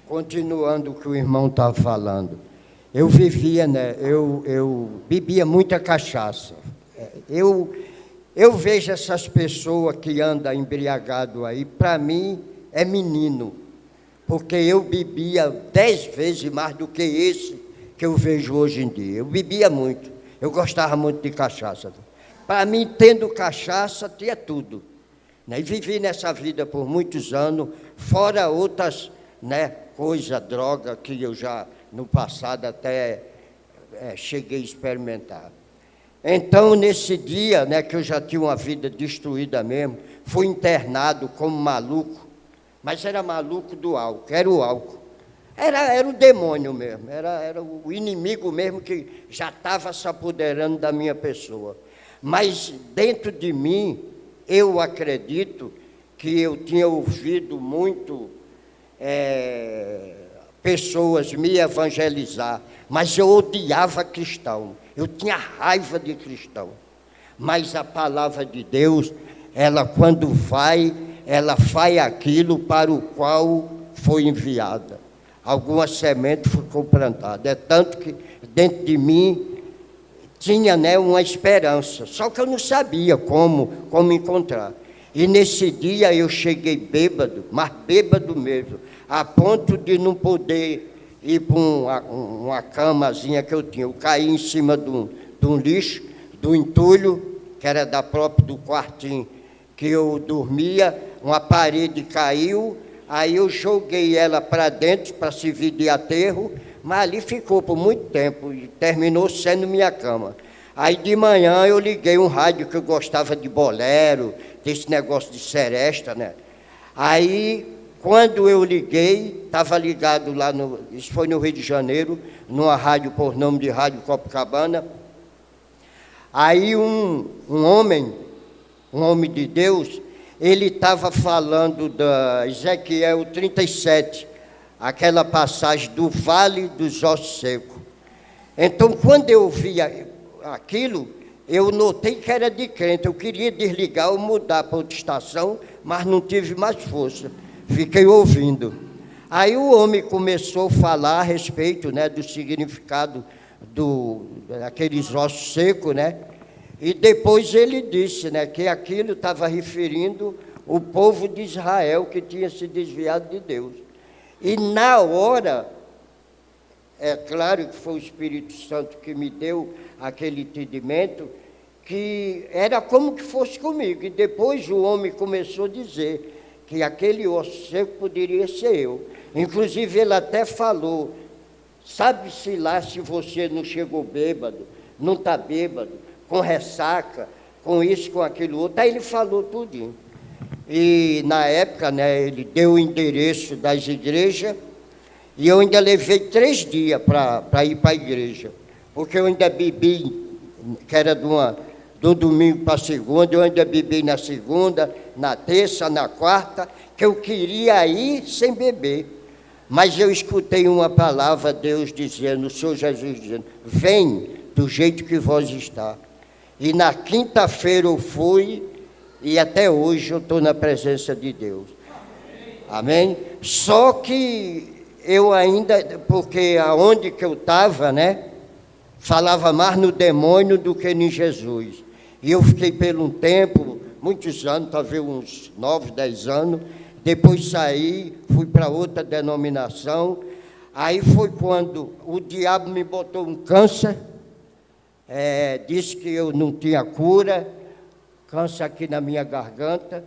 continuando o que o irmão estava falando, eu vivia, né? Eu bebia muita cachaça. Eu vejo essas pessoas que andam embriagado aí, para mim é menino, porque eu bebia 10 vezes mais do que esse que eu vejo hoje em dia. Eu bebia muito, eu gostava muito de cachaça. Para mim, tendo cachaça, tinha tudo. Né? E vivi nessa vida por muitos anos, fora outras, né, coisas, droga, que eu já, no passado, até cheguei a experimentar. Então, nesse dia, né, que eu já tinha uma vida destruída mesmo, fui internado como maluco, mas era maluco do álcool, era o álcool. Era o demônio mesmo, era o inimigo mesmo que já estava se apoderando da minha pessoa. Mas dentro de mim, eu acredito que eu tinha ouvido muito pessoas me evangelizar, mas eu odiava cristão, eu tinha raiva de cristão. Mas a palavra de Deus, ela quando vai, ela faz aquilo para o qual foi enviada. Alguma semente ficou plantada. É tanto que dentro de mim tinha, né, uma esperança, só que eu não sabia como encontrar. E nesse dia eu cheguei bêbado, mas bêbado mesmo, a ponto de não poder ir para uma camazinha que eu tinha. Eu caí em cima de um lixo, do entulho, que era do quartinho que eu dormia, uma parede caiu, aí eu joguei ela para dentro para servir de aterro, mas ali ficou por muito tempo e terminou sendo minha cama. Aí de manhã eu liguei um rádio que eu gostava de bolero, desse negócio de seresta, né? Aí, quando eu liguei, estava ligado lá, isso foi no Rio de Janeiro, numa rádio por nome de Rádio Copacabana. Aí um homem de Deus, ele estava falando da Ezequiel 37, aquela passagem do Vale dos Ossos Secos. Então, quando eu via aquilo, eu notei que era de crente. Eu queria desligar ou mudar para outra estação, mas não tive mais força. Fiquei ouvindo. Aí o homem começou a falar a respeito, né, do significado daqueles ossos secos, né? E depois ele disse, né, que aquilo estava referindo o povo de Israel que tinha se desviado de Deus. E na hora, é claro que foi o Espírito Santo que me deu aquele entendimento, que era como que fosse comigo. E depois o homem começou a dizer que aquele osso seco poderia ser eu. Inclusive ele até falou, sabe-se lá se você não chegou bêbado, não está bêbado, com ressaca, com isso, com aquilo outro. Aí ele falou tudinho. E na época, né, ele deu o endereço das igrejas, e eu ainda levei 3 dias para ir para a igreja, porque eu ainda bebi, que era do domingo para a segunda, eu ainda bebi na segunda, na terça, na quarta, que eu queria ir sem beber. Mas eu escutei uma palavra, Deus dizendo, o Senhor Jesus dizendo, vem do jeito que vós está. E na quinta-feira eu fui, e até hoje eu estou na presença de Deus. Amém? Só que eu ainda, porque aonde que eu estava, né, falava mais no demônio do que em Jesus. E eu fiquei por um tempo, muitos anos, talvez uns 9, 10 anos, depois saí, fui para outra denominação. Aí foi quando o diabo me botou um câncer, disse que eu não tinha cura, câncer aqui na minha garganta,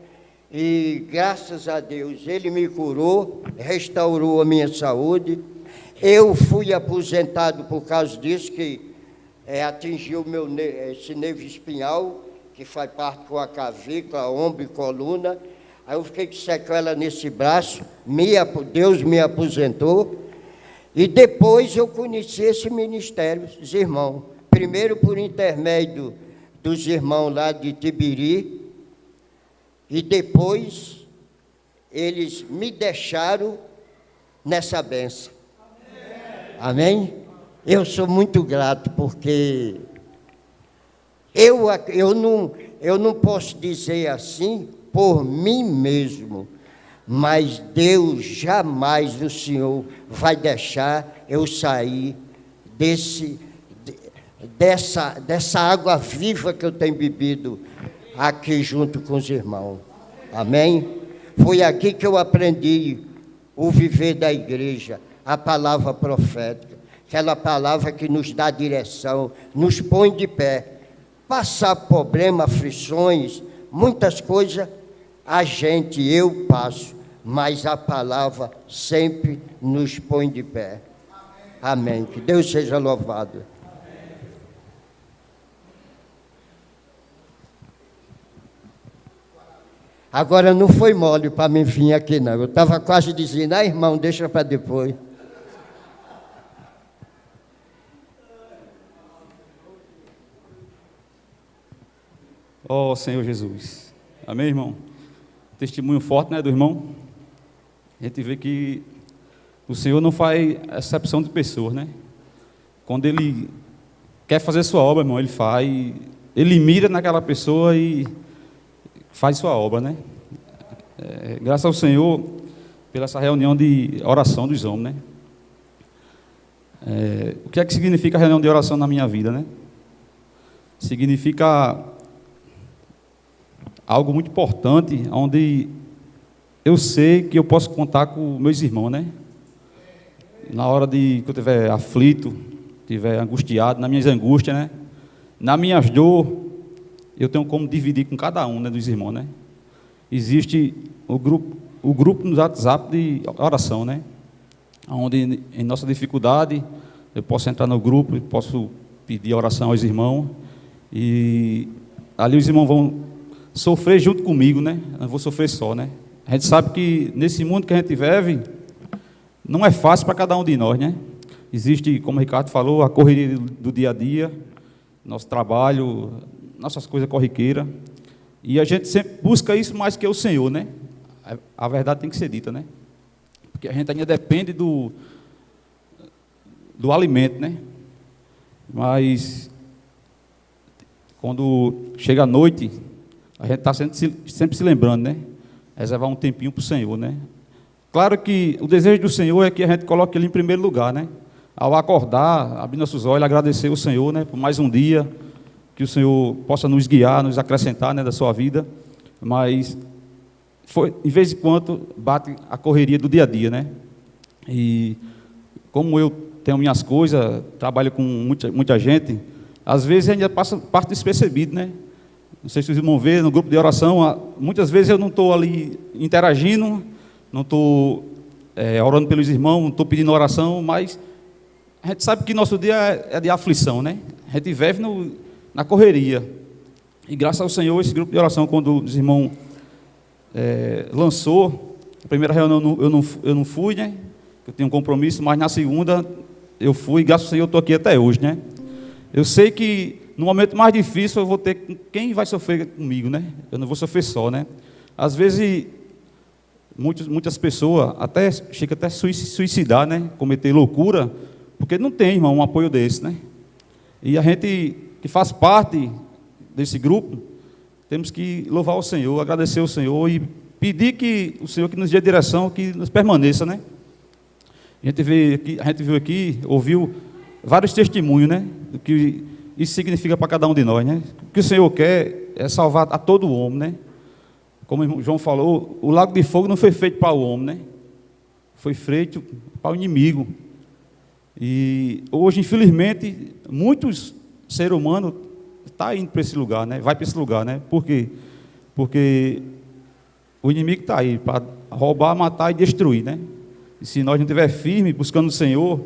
e graças a Deus ele me curou, restaurou a minha saúde. Eu fui aposentado por causa disso, que atingiu esse nervo espinhal, que faz parte com a clavícula, ombro e coluna. Aí eu fiquei com sequela nesse braço, Deus me aposentou, e depois eu conheci esse ministério, os irmãos. Primeiro por intermédio dos irmãos lá de Tibiri, e depois eles me deixaram nessa bênção. Amém? Eu sou muito grato, porque eu não posso dizer assim por mim mesmo, mas Deus jamais, o Senhor, vai deixar eu sair dessa água viva que eu tenho bebido aqui junto com os irmãos. Amém? Foi aqui que eu aprendi o viver da igreja, a palavra profética, aquela palavra que nos dá direção, nos põe de pé. Passar problema, aflições, muitas coisas, eu passo, mas a palavra sempre nos põe de pé. Amém. Que Deus seja louvado. Agora não foi mole para mim vir aqui, não. Eu estava quase dizendo, irmão, deixa para depois. Ó Senhor Jesus. Amém, irmão? Testemunho forte, né, do irmão? A gente vê que o Senhor não faz exceção de pessoas, né? Quando Ele quer fazer sua obra, irmão, Ele faz. Ele mira naquela pessoa e faz sua obra, né? Graças ao Senhor pela essa reunião de oração dos homens, né? O que é que significa a reunião de oração na minha vida, né? Significa algo muito importante, onde eu sei que eu posso contar com meus irmãos, né? Na hora que eu estiver aflito, estiver angustiado, nas minhas angústias, né? Nas minhas dores, eu tenho como dividir com cada um, né, dos irmãos, né? Existe o grupo no WhatsApp de oração, né? Onde em nossa dificuldade eu posso entrar no grupo, posso pedir oração aos irmãos e ali os irmãos vão sofrer junto comigo, né? Eu não vou sofrer só, né? A gente sabe que nesse mundo que a gente vive não é fácil para cada um de nós, né? Existe, como o Ricardo falou, a correria do dia a dia, nosso trabalho, nossas coisas corriqueiras. E a gente sempre busca isso mais que o Senhor, né? A verdade tem que ser dita, né? Porque a gente ainda depende do alimento, né? Mas quando chega a noite, a gente está sempre se lembrando, né? Reservar um tempinho para o Senhor, né? Claro que o desejo do Senhor é que a gente coloque Ele em primeiro lugar, né? Ao acordar, abrir nossos olhos, agradecer ao Senhor, né? Por mais um dia, que o Senhor possa nos guiar, nos acrescentar, né, da sua vida, mas de vez em quando bate a correria do dia a dia, né? E como eu tenho minhas coisas, trabalho com muita gente, às vezes ainda passa parte despercebido, né? Não sei se vocês vão ver no grupo de oração, muitas vezes eu não estou ali interagindo, não estou orando pelos irmãos, não estou pedindo oração, mas a gente sabe que nosso dia é de aflição, né? A gente vive na correria. E graças ao Senhor, esse grupo de oração, quando os irmãos lançou, a primeira reunião eu não fui, né? Eu tinha um compromisso, mas na segunda eu fui, e graças ao Senhor eu estou aqui até hoje, né? Eu sei que no momento mais difícil eu vou ter quem vai sofrer comigo, né? Eu não vou sofrer só, né? Às vezes muitas pessoas chegam até a suicidar, né? Cometer loucura, porque não tem, irmão, um apoio desse, né? E a gente que faz parte desse grupo, temos que louvar o Senhor, agradecer ao Senhor e pedir que o Senhor que nos dê direção, que nos permaneça, né? A gente viu aqui, ouviu vários testemunhos, né? Do que isso significa para cada um de nós, né? O que o Senhor quer é salvar a todo homem, né? Como o João falou, o lago de fogo não foi feito para o homem, né? Foi feito para o inimigo. E hoje, infelizmente, muitos seres humanos estão indo para esse lugar, né? Vai para esse lugar, né? Por quê? Porque o inimigo está aí para roubar, matar e destruir, né? E se nós não estiver firme, buscando o Senhor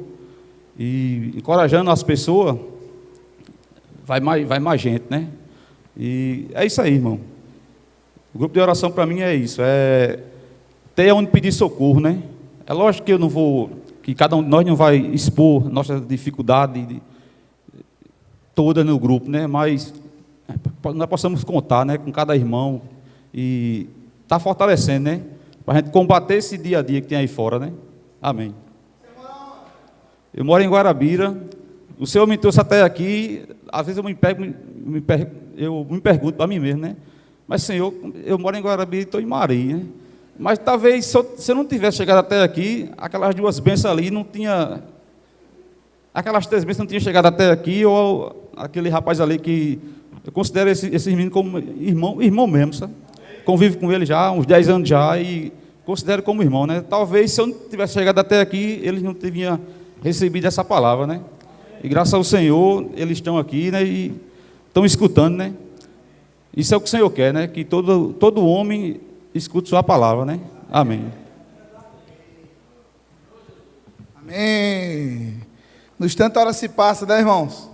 e encorajando as pessoas, vai mais gente, né? E é isso aí, irmão. O grupo de oração para mim é isso, é ter onde pedir socorro, né? É lógico que eu não vou, que cada um de nós não vai expor nossa dificuldade toda no grupo, né? Mas nós possamos contar, né, com cada irmão e tá fortalecendo, né? Para a gente combater esse dia a dia que tem aí fora, né? Amém. Eu moro em Guarabira. O Senhor me trouxe até aqui. Às vezes eu me pergunto para mim mesmo, né? Mas, Senhor, eu moro em Guarabira e estou em Maria, né? Mas talvez se eu não tivesse chegado até aqui, aquelas duas bênçãos ali não tinha... Aquelas 3 bênçãos não tinham chegado até aqui, ou aquele rapaz ali que... Eu considero esse menino como irmão mesmo, sabe? Convivo com ele já há uns 10 anos já e considero como irmão, né? Talvez se eu não tivesse chegado até aqui, eles não teriam recebido essa palavra, né? E graças ao Senhor, eles estão aqui, né? E estão escutando, né? Isso é o que o Senhor quer, né? Que todo homem escute sua palavra, né? Amém. Amém. No instante a hora se passa, né, irmãos?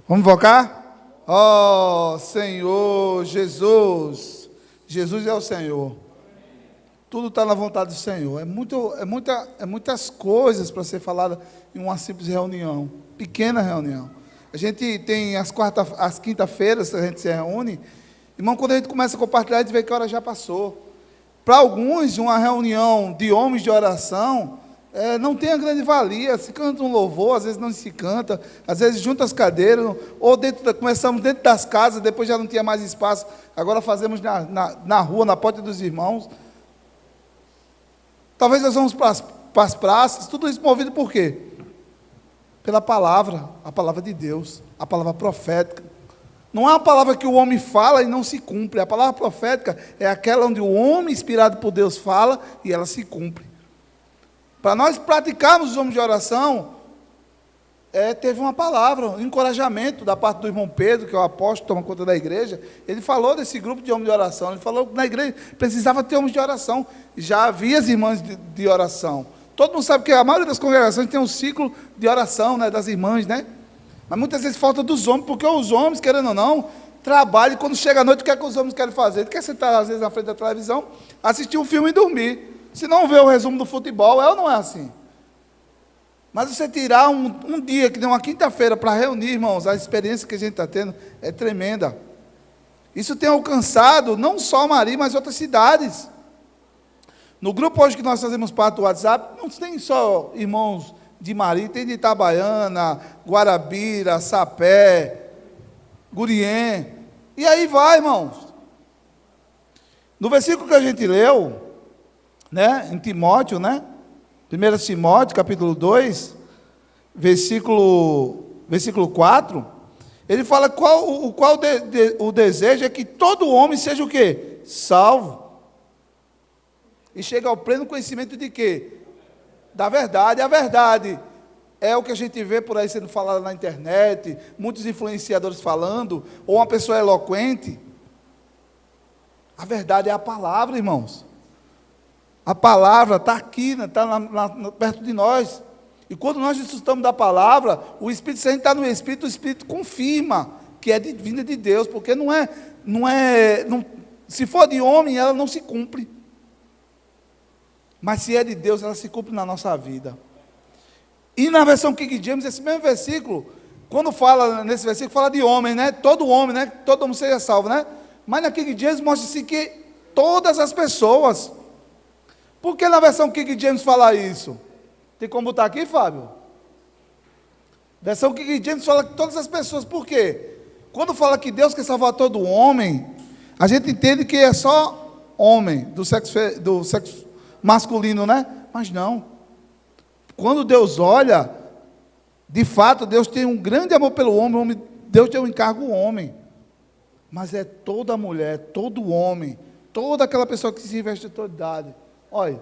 Vamos invocar? Ó Senhor Jesus. Jesus é o Senhor. Tudo está na vontade do Senhor. É muitas coisas para ser falada em uma simples reunião, pequena reunião. A gente tem as quinta-feiras, a gente se reúne. Irmão, quando a gente começa a compartilhar, a gente vê que a hora já passou. Para alguns, uma reunião de homens de oração não tem a grande valia. Se canta um louvor, às vezes não se canta, às vezes junta as cadeiras, ou começamos dentro das casas, depois já não tinha mais espaço, agora fazemos na rua, na porta dos irmãos. Talvez nós vamos para as praças, tudo isso movido por quê? Pela palavra, a palavra de Deus, a palavra profética. Não é uma palavra que o homem fala e não se cumpre. A palavra profética é aquela onde o homem inspirado por Deus fala e ela se cumpre. Para nós praticarmos os homens de oração, teve uma palavra, um encorajamento da parte do irmão Pedro, que é o apóstolo, toma conta da igreja. Ele falou desse grupo de homens de oração. Ele falou que na igreja precisava ter homens de oração. Já havia as irmãs de oração. Todo mundo sabe que a maioria das congregações tem um ciclo de oração, né, das irmãs, né? Mas muitas vezes falta dos homens, porque os homens, querendo ou não, trabalham, e quando chega a noite, o que é que os homens querem fazer? Ele quer sentar, às vezes, na frente da televisão, assistir um filme e dormir. Se não vê o resumo do futebol, ou não é assim? Mas você tirar um dia, que nem uma quinta-feira, para reunir, irmãos, a experiência que a gente está tendo é tremenda. Isso tem alcançado não só Maria, mas outras cidades. No grupo hoje que nós fazemos parte do WhatsApp, não tem só irmãos de Maria, tem de Itabaiana, Guarabira, Sapé, Gurien, e aí vai, irmãos. No versículo que a gente leu, né, em Timóteo, né, 1 Timóteo, capítulo 2, versículo 4, ele fala o desejo é que todo homem seja o quê? Salvo. E chega ao pleno conhecimento de quê? Da verdade. A verdade é o que a gente vê por aí sendo falado na internet, muitos influenciadores falando, ou uma pessoa eloquente. A verdade é a palavra, irmãos. A palavra está aqui, está perto de nós. E quando nós desfrutamos da palavra, o Espírito Santo está no Espírito, o Espírito confirma que é vinda de Deus, porque se for de homem, ela não se cumpre. Mas se é de Deus, ela se cumpre na nossa vida. E na versão King James, esse mesmo versículo, quando fala nesse versículo, fala de homem, né? Todo homem, né? Todo homem seja salvo, né? Mas na King James mostra-se que todas as pessoas. Por que na versão King James fala isso? Tem como botar aqui, Fábio? Versão King James fala que todas as pessoas. Por quê? Quando fala que Deus quer salvar todo homem, a gente entende que é só homem, do sexo masculino, né? Mas não. Quando Deus olha, de fato, Deus tem um grande amor pelo homem, Deus tem um encargo ao homem. Mas é toda mulher, todo homem, toda aquela pessoa que se investe de autoridade. Olha.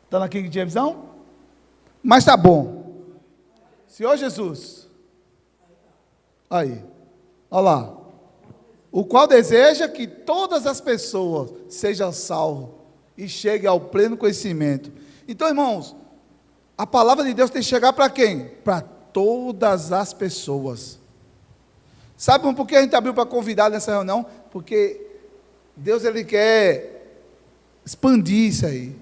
Está na King James, não? Mas tá bom. Senhor Jesus. Aí. Olha lá. O qual deseja que todas as pessoas sejam salvas e cheguem ao pleno conhecimento. Então, irmãos, a palavra de Deus tem que chegar para quem? Para todas as pessoas. Sabe por que a gente abriu para convidar nessa reunião? Porque Deus, Ele quer expandir isso aí.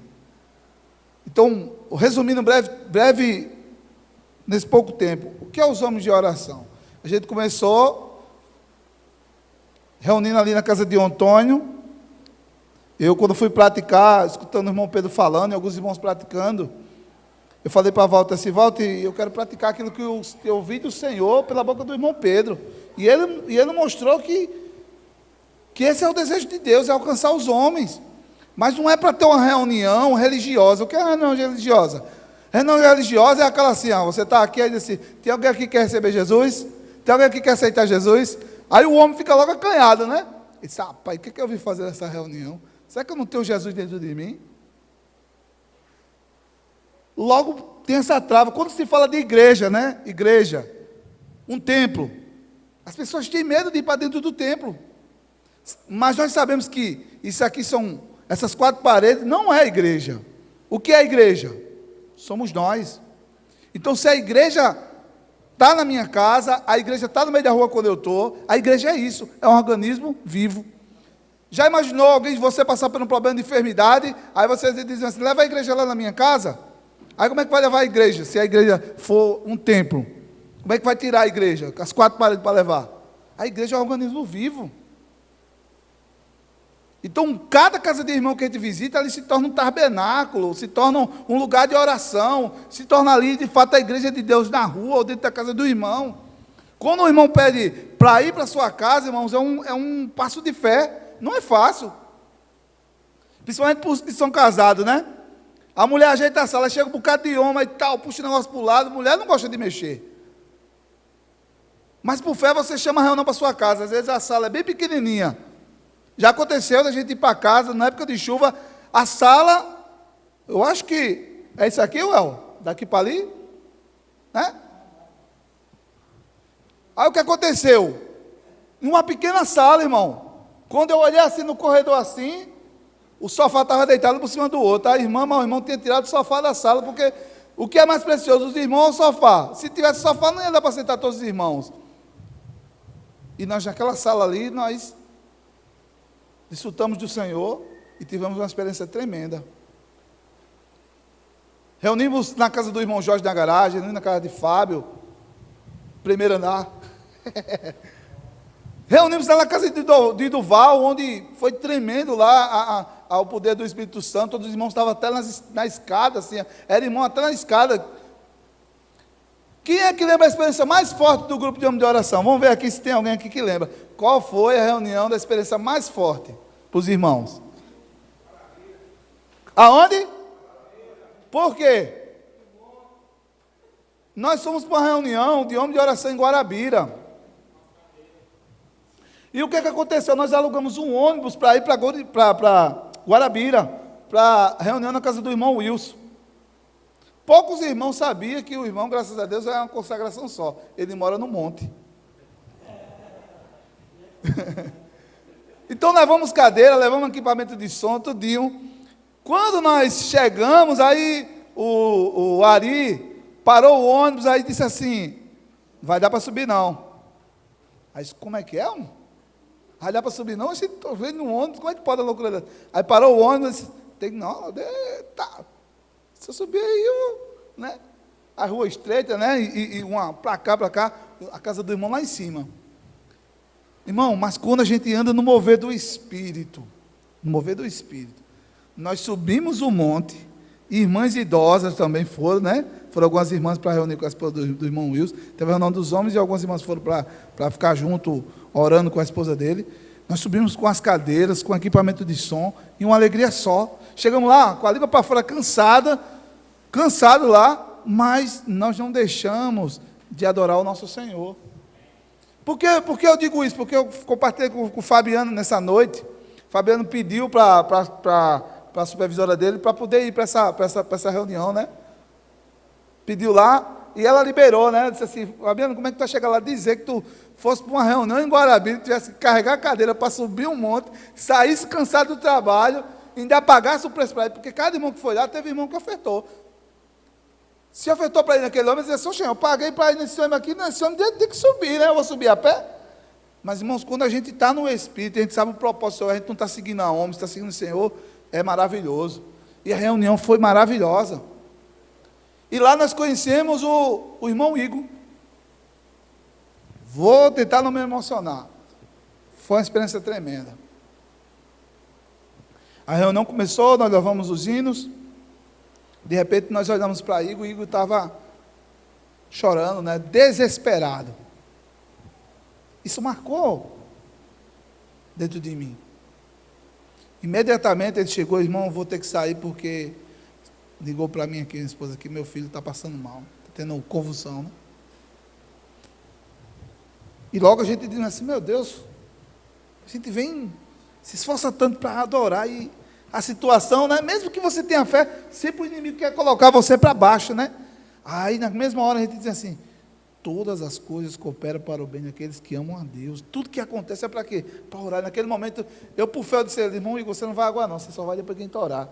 Então, resumindo breve, nesse pouco tempo, o que é os homens de oração? A gente começou reunindo ali na casa de Antônio. Eu, quando fui praticar, escutando o irmão Pedro falando, e alguns irmãos praticando, eu falei para Walter assim, Walter, eu quero praticar aquilo que eu ouvi do Senhor pela boca do irmão Pedro. E ele mostrou que que esse é o desejo de Deus, é alcançar os homens. Mas não é para ter uma reunião religiosa. O que é uma reunião religiosa? Reunião religiosa é aquela assim, você está aqui, aí diz assim, tem alguém aqui que quer receber Jesus? Tem alguém aqui que quer aceitar Jesus? Aí o homem fica logo acanhado, né? Ele diz, rapaz, o que eu vim fazer nessa reunião? Será que eu não tenho Jesus dentro de mim? Logo tem essa trava. Quando se fala de igreja, né? Igreja, um templo. As pessoas têm medo de ir para dentro do templo. Mas nós sabemos que isso aqui são, essas 4 paredes, não é igreja. O que é igreja? Somos nós. Então, se a igreja está na minha casa, a igreja está no meio da rua quando eu estou, a igreja é isso, é um organismo vivo. Já imaginou alguém de você passar por um problema de enfermidade, aí você diz assim, leva a igreja lá na minha casa? Aí como é que vai levar a igreja, se a igreja for um templo? Como é que vai tirar a igreja, as 4 paredes para levar? A igreja é um organismo vivo. Então, cada casa de irmão que a gente visita, ali se torna um tabernáculo, se torna um lugar de oração, se torna ali, de fato, a igreja de Deus na rua, ou dentro da casa do irmão. Quando o irmão pede para ir para a sua casa, irmãos, é um passo de fé, não é fácil. Principalmente para os que são casados, né? A mulher ajeita a sala, chega um bocado de homem e tal, puxa o negócio para o lado, a mulher não gosta de mexer. Mas por fé você chama a reunião para a sua casa, às vezes a sala é bem pequenininha. Já aconteceu da gente ir para casa, na época de chuva, a sala, eu acho que é isso aqui, Uel? Daqui para ali? Né? Aí o que aconteceu? Em uma pequena sala, irmão, quando eu olhei assim no corredor assim, o sofá estava deitado por cima do outro. A irmã, mas o irmão tinha tirado o sofá da sala, porque o que é mais precioso, os irmãos ou o sofá? Se tivesse sofá, não ia dar para sentar todos os irmãos. E nós, naquela sala ali, nós desfrutamos do Senhor e tivemos uma experiência tremenda. Reunimos na casa do irmão Jorge na garagem, na casa de Fábio, primeiro andar. Reunimos na casa de Duval, onde foi tremendo lá o poder do Espírito Santo. Todos os irmãos estavam até na escada, assim, era irmão até na escada. Quem é que lembra a experiência mais forte do grupo de homens de oração? Vamos ver aqui se tem alguém aqui que lembra. Qual foi a reunião da experiência mais forte para os irmãos? Aonde? Por quê? Nós fomos para uma reunião de homens de oração em Guarabira. E o que aconteceu? Nós alugamos um ônibus para ir para Guarabira, para a reunião na casa do irmão Wilson. Poucos irmãos sabiam que o irmão, graças a Deus, é uma consagração só. Ele mora no monte. Então levamos cadeira, levamos equipamento de som, tudinho. Quando nós chegamos, aí o Ari parou o ônibus, aí disse assim, não vai dar para subir não. Aí disse, como é que é? Vai dar para subir não? Eu estou vendo no ônibus, como é que pode a loucura dessa? Aí parou o ônibus, disse, não, tá. Se eu subir aí, né? A rua estreita, né? E uma para cá, a casa do irmão lá em cima. Irmão, mas quando a gente anda no mover do Espírito, nós subimos o monte, irmãs idosas também foram, né? Foram algumas irmãs para reunir com a esposa do irmão Wilson, teve a reunião dos homens e algumas irmãs foram para ficar junto, orando com a esposa dele. Nós subimos com as cadeiras, com equipamento de som, e uma alegria só. Chegamos lá, com a língua para fora, cansado lá, mas nós não deixamos de adorar o nosso Senhor. Por que eu digo isso? Porque eu compartilhei com o Fabiano nessa noite. O Fabiano pediu para a supervisora dele para poder ir para essa reunião, né? Pediu lá, e ela liberou, né? Disse assim, Fabiano, como é que tu vai chegar lá dizer que tu fosse para uma reunião em Guarabira, tivesse que carregar a cadeira para subir um monte, saísse cansado do trabalho, ainda pagasse o preço para ele, porque cada irmão que foi lá, teve irmão que ofertou. Se ofertou para ir naquele homem, ele dizia assim, eu paguei para ir nesse homem aqui, nesse homem tem que subir, né? Eu vou subir a pé. Mas, irmãos, quando a gente está no Espírito, a gente sabe o propósito, a gente não está seguindo a homem, está seguindo o Senhor, é maravilhoso. E a reunião foi maravilhosa. E lá nós conhecemos o irmão Igor. Vou tentar não me emocionar. Foi uma experiência tremenda. A reunião começou, nós levamos os hinos. De repente nós olhamos para Igor, e Igor estava chorando, né? Desesperado. Isso marcou dentro de mim. Imediatamente ele chegou, irmão, eu vou ter que sair porque ligou para mim aqui, minha esposa, que meu filho está passando mal, está tendo convulsão, né? E logo a gente diz assim, meu Deus, a gente vem, se esforça tanto para adorar e a situação, né? Mesmo que você tenha fé, sempre o inimigo quer colocar você para baixo, né? Aí na mesma hora a gente diz assim, todas as coisas cooperam para o bem daqueles que amam a Deus. Tudo que acontece é para quê? Para orar. Naquele momento, eu por fé eu disse, irmão, Igor, você não vai aguardar não, você só vai depois que orar.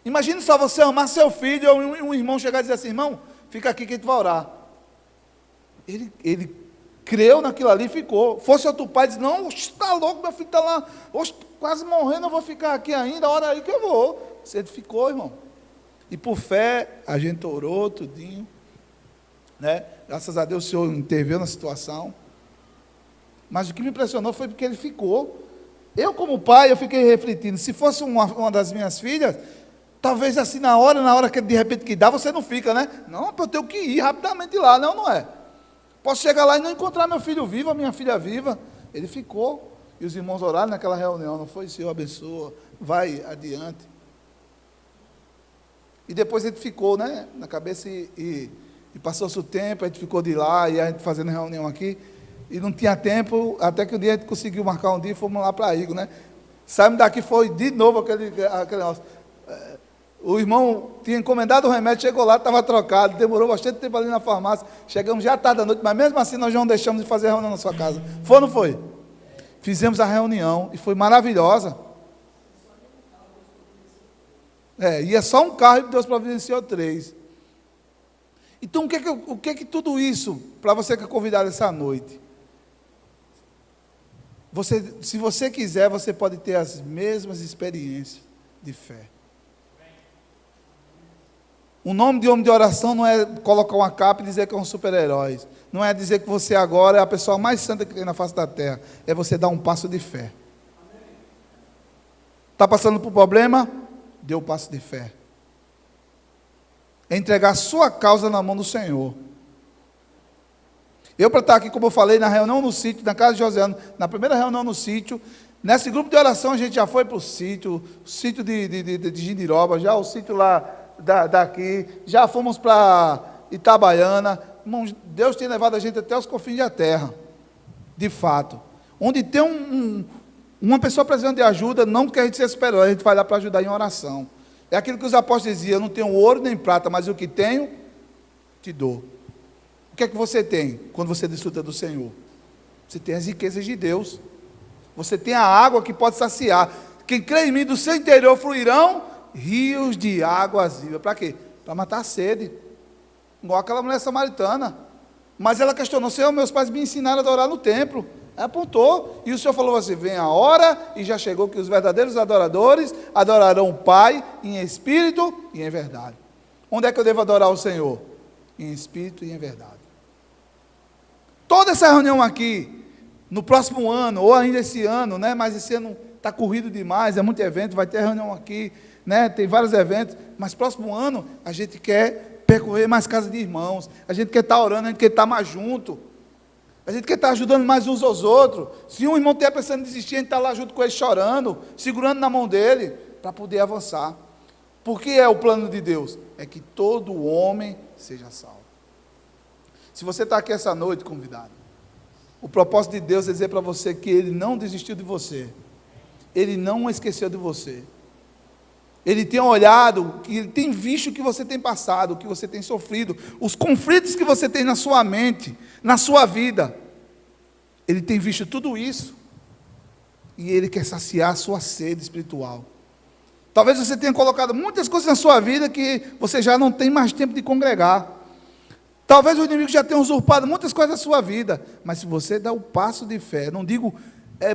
Imagine só você amar seu filho ou um irmão chegar e dizer assim, irmão, fica aqui que a gente vai orar. Ele creu naquilo ali e ficou. Fosse outro pai, disse, não, está louco, meu filho está lá, quase morrendo, eu vou ficar aqui ainda, ora aí que eu vou. Ele ficou, irmão. E por fé, a gente orou tudinho, né? Graças a Deus o Senhor interveio na situação. Mas o que me impressionou foi porque ele ficou. Eu como pai, eu fiquei refletindo, se fosse uma das minhas filhas, talvez assim na hora que de repente que dá, você não fica, né? Não, eu tenho que ir rapidamente lá, não é? Posso chegar lá e não encontrar meu filho vivo, a minha filha viva. Ele ficou. E os irmãos oraram naquela reunião, não foi? Senhor, abençoa, vai adiante. E depois a gente ficou, né? Na cabeça e passou-se o tempo, a gente ficou de lá, e a gente fazendo reunião aqui. E não tinha tempo, até que um dia a gente conseguiu marcar um dia e fomos lá para Igor, né? Saímos daqui, foi de novo aquele negócio. O irmão tinha encomendado o remédio, chegou lá, estava trocado, demorou bastante tempo ali na farmácia, chegamos já tarde da noite, mas mesmo assim nós não deixamos de fazer a reunião na sua casa. Foi ou não foi? Fizemos a reunião e foi maravilhosa. Ia só um carro e Deus providenciou 3. Então o que que tudo isso, para você que é convidado essa noite? Se você quiser, você pode ter as mesmas experiências de fé. O nome de homem de oração não é colocar uma capa e dizer que é um super-herói. Não é dizer que você agora é a pessoa mais santa que tem na face da terra. É você dar um passo de fé. Está passando por problema? Dê um passo de fé. É entregar a sua causa na mão do Senhor. Eu, para estar aqui, como eu falei, na reunião no sítio, na casa de Josiano, na primeira reunião no sítio, nesse grupo de oração a gente já foi para o sítio de Jindiroba, já o sítio lá daqui, já fomos para Itabaiana. Irmãos, Deus tem levado a gente até os confins da terra, de fato. Onde tem uma pessoa precisando de ajuda, não que a gente seja super-herói, a gente vai lá para ajudar em oração. É aquilo que os apóstolos diziam, eu não tenho ouro nem prata, mas o que tenho, te dou. O que é que você tem quando você desfruta do Senhor? Você tem as riquezas de Deus. Você tem a água que pode saciar. Quem crê em mim, do seu interior fluirão rios de águas vivas. Para quê? Para matar a sede. Igual aquela mulher samaritana. Mas ela questionou, Senhor, meus pais me ensinaram a adorar no templo. Apontou, e o Senhor falou assim, vem a hora, e já chegou que os verdadeiros adoradores adorarão o Pai em espírito e em verdade. Onde é que eu devo adorar o Senhor? Em espírito e em verdade. Toda essa reunião aqui, no próximo ano, ou ainda esse ano, né? Mas esse ano está corrido demais, é muito evento, vai ter reunião aqui, né? Tem vários eventos, mas próximo ano a gente quer percorrer mais casas de irmãos, a gente quer estar orando, a gente quer estar mais junto, a gente quer estar ajudando mais uns aos outros. Se um irmão estiver pensando em desistir, a gente está lá junto com ele chorando, segurando na mão dele, para poder avançar. Porque é o plano de Deus? É que todo homem seja salvo. Se você está aqui essa noite, convidado, o propósito de Deus é dizer para você que Ele não desistiu de você, Ele não esqueceu de você, Ele tem olhado, Ele tem visto o que você tem passado, o que você tem sofrido, os conflitos que você tem na sua mente, na sua vida, Ele tem visto tudo isso, e Ele quer saciar a sua sede espiritual. Talvez você tenha colocado muitas coisas na sua vida que você já não tem mais tempo de congregar. Talvez o inimigo já tenha usurpado muitas coisas da sua vida, mas se você dá o passo de fé, não digo,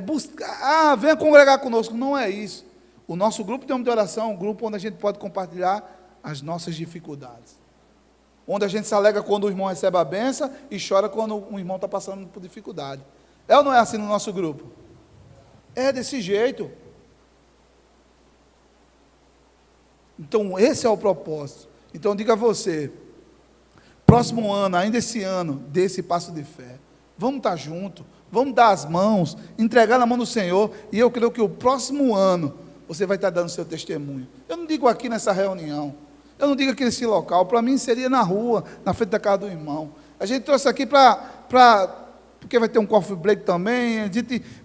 buscar, venha congregar conosco, não é isso. O nosso grupo de homem de oração é um grupo onde a gente pode compartilhar as nossas dificuldades. Onde a gente se alegra quando o irmão recebe a benção e chora quando um irmão está passando por dificuldade. É ou não é assim no nosso grupo? É desse jeito. Então, esse é o propósito. Então, diga a você, próximo ano, ainda esse ano, dê esse passo de fé. Vamos estar juntos, Vamos dar as mãos, entregar na mão do Senhor, e eu creio que o próximo ano você vai estar dando seu testemunho. Eu não digo aqui nessa reunião, eu não digo aqui nesse local, para mim seria na rua, na frente da casa do irmão. A gente trouxe aqui porque vai ter um coffee break também,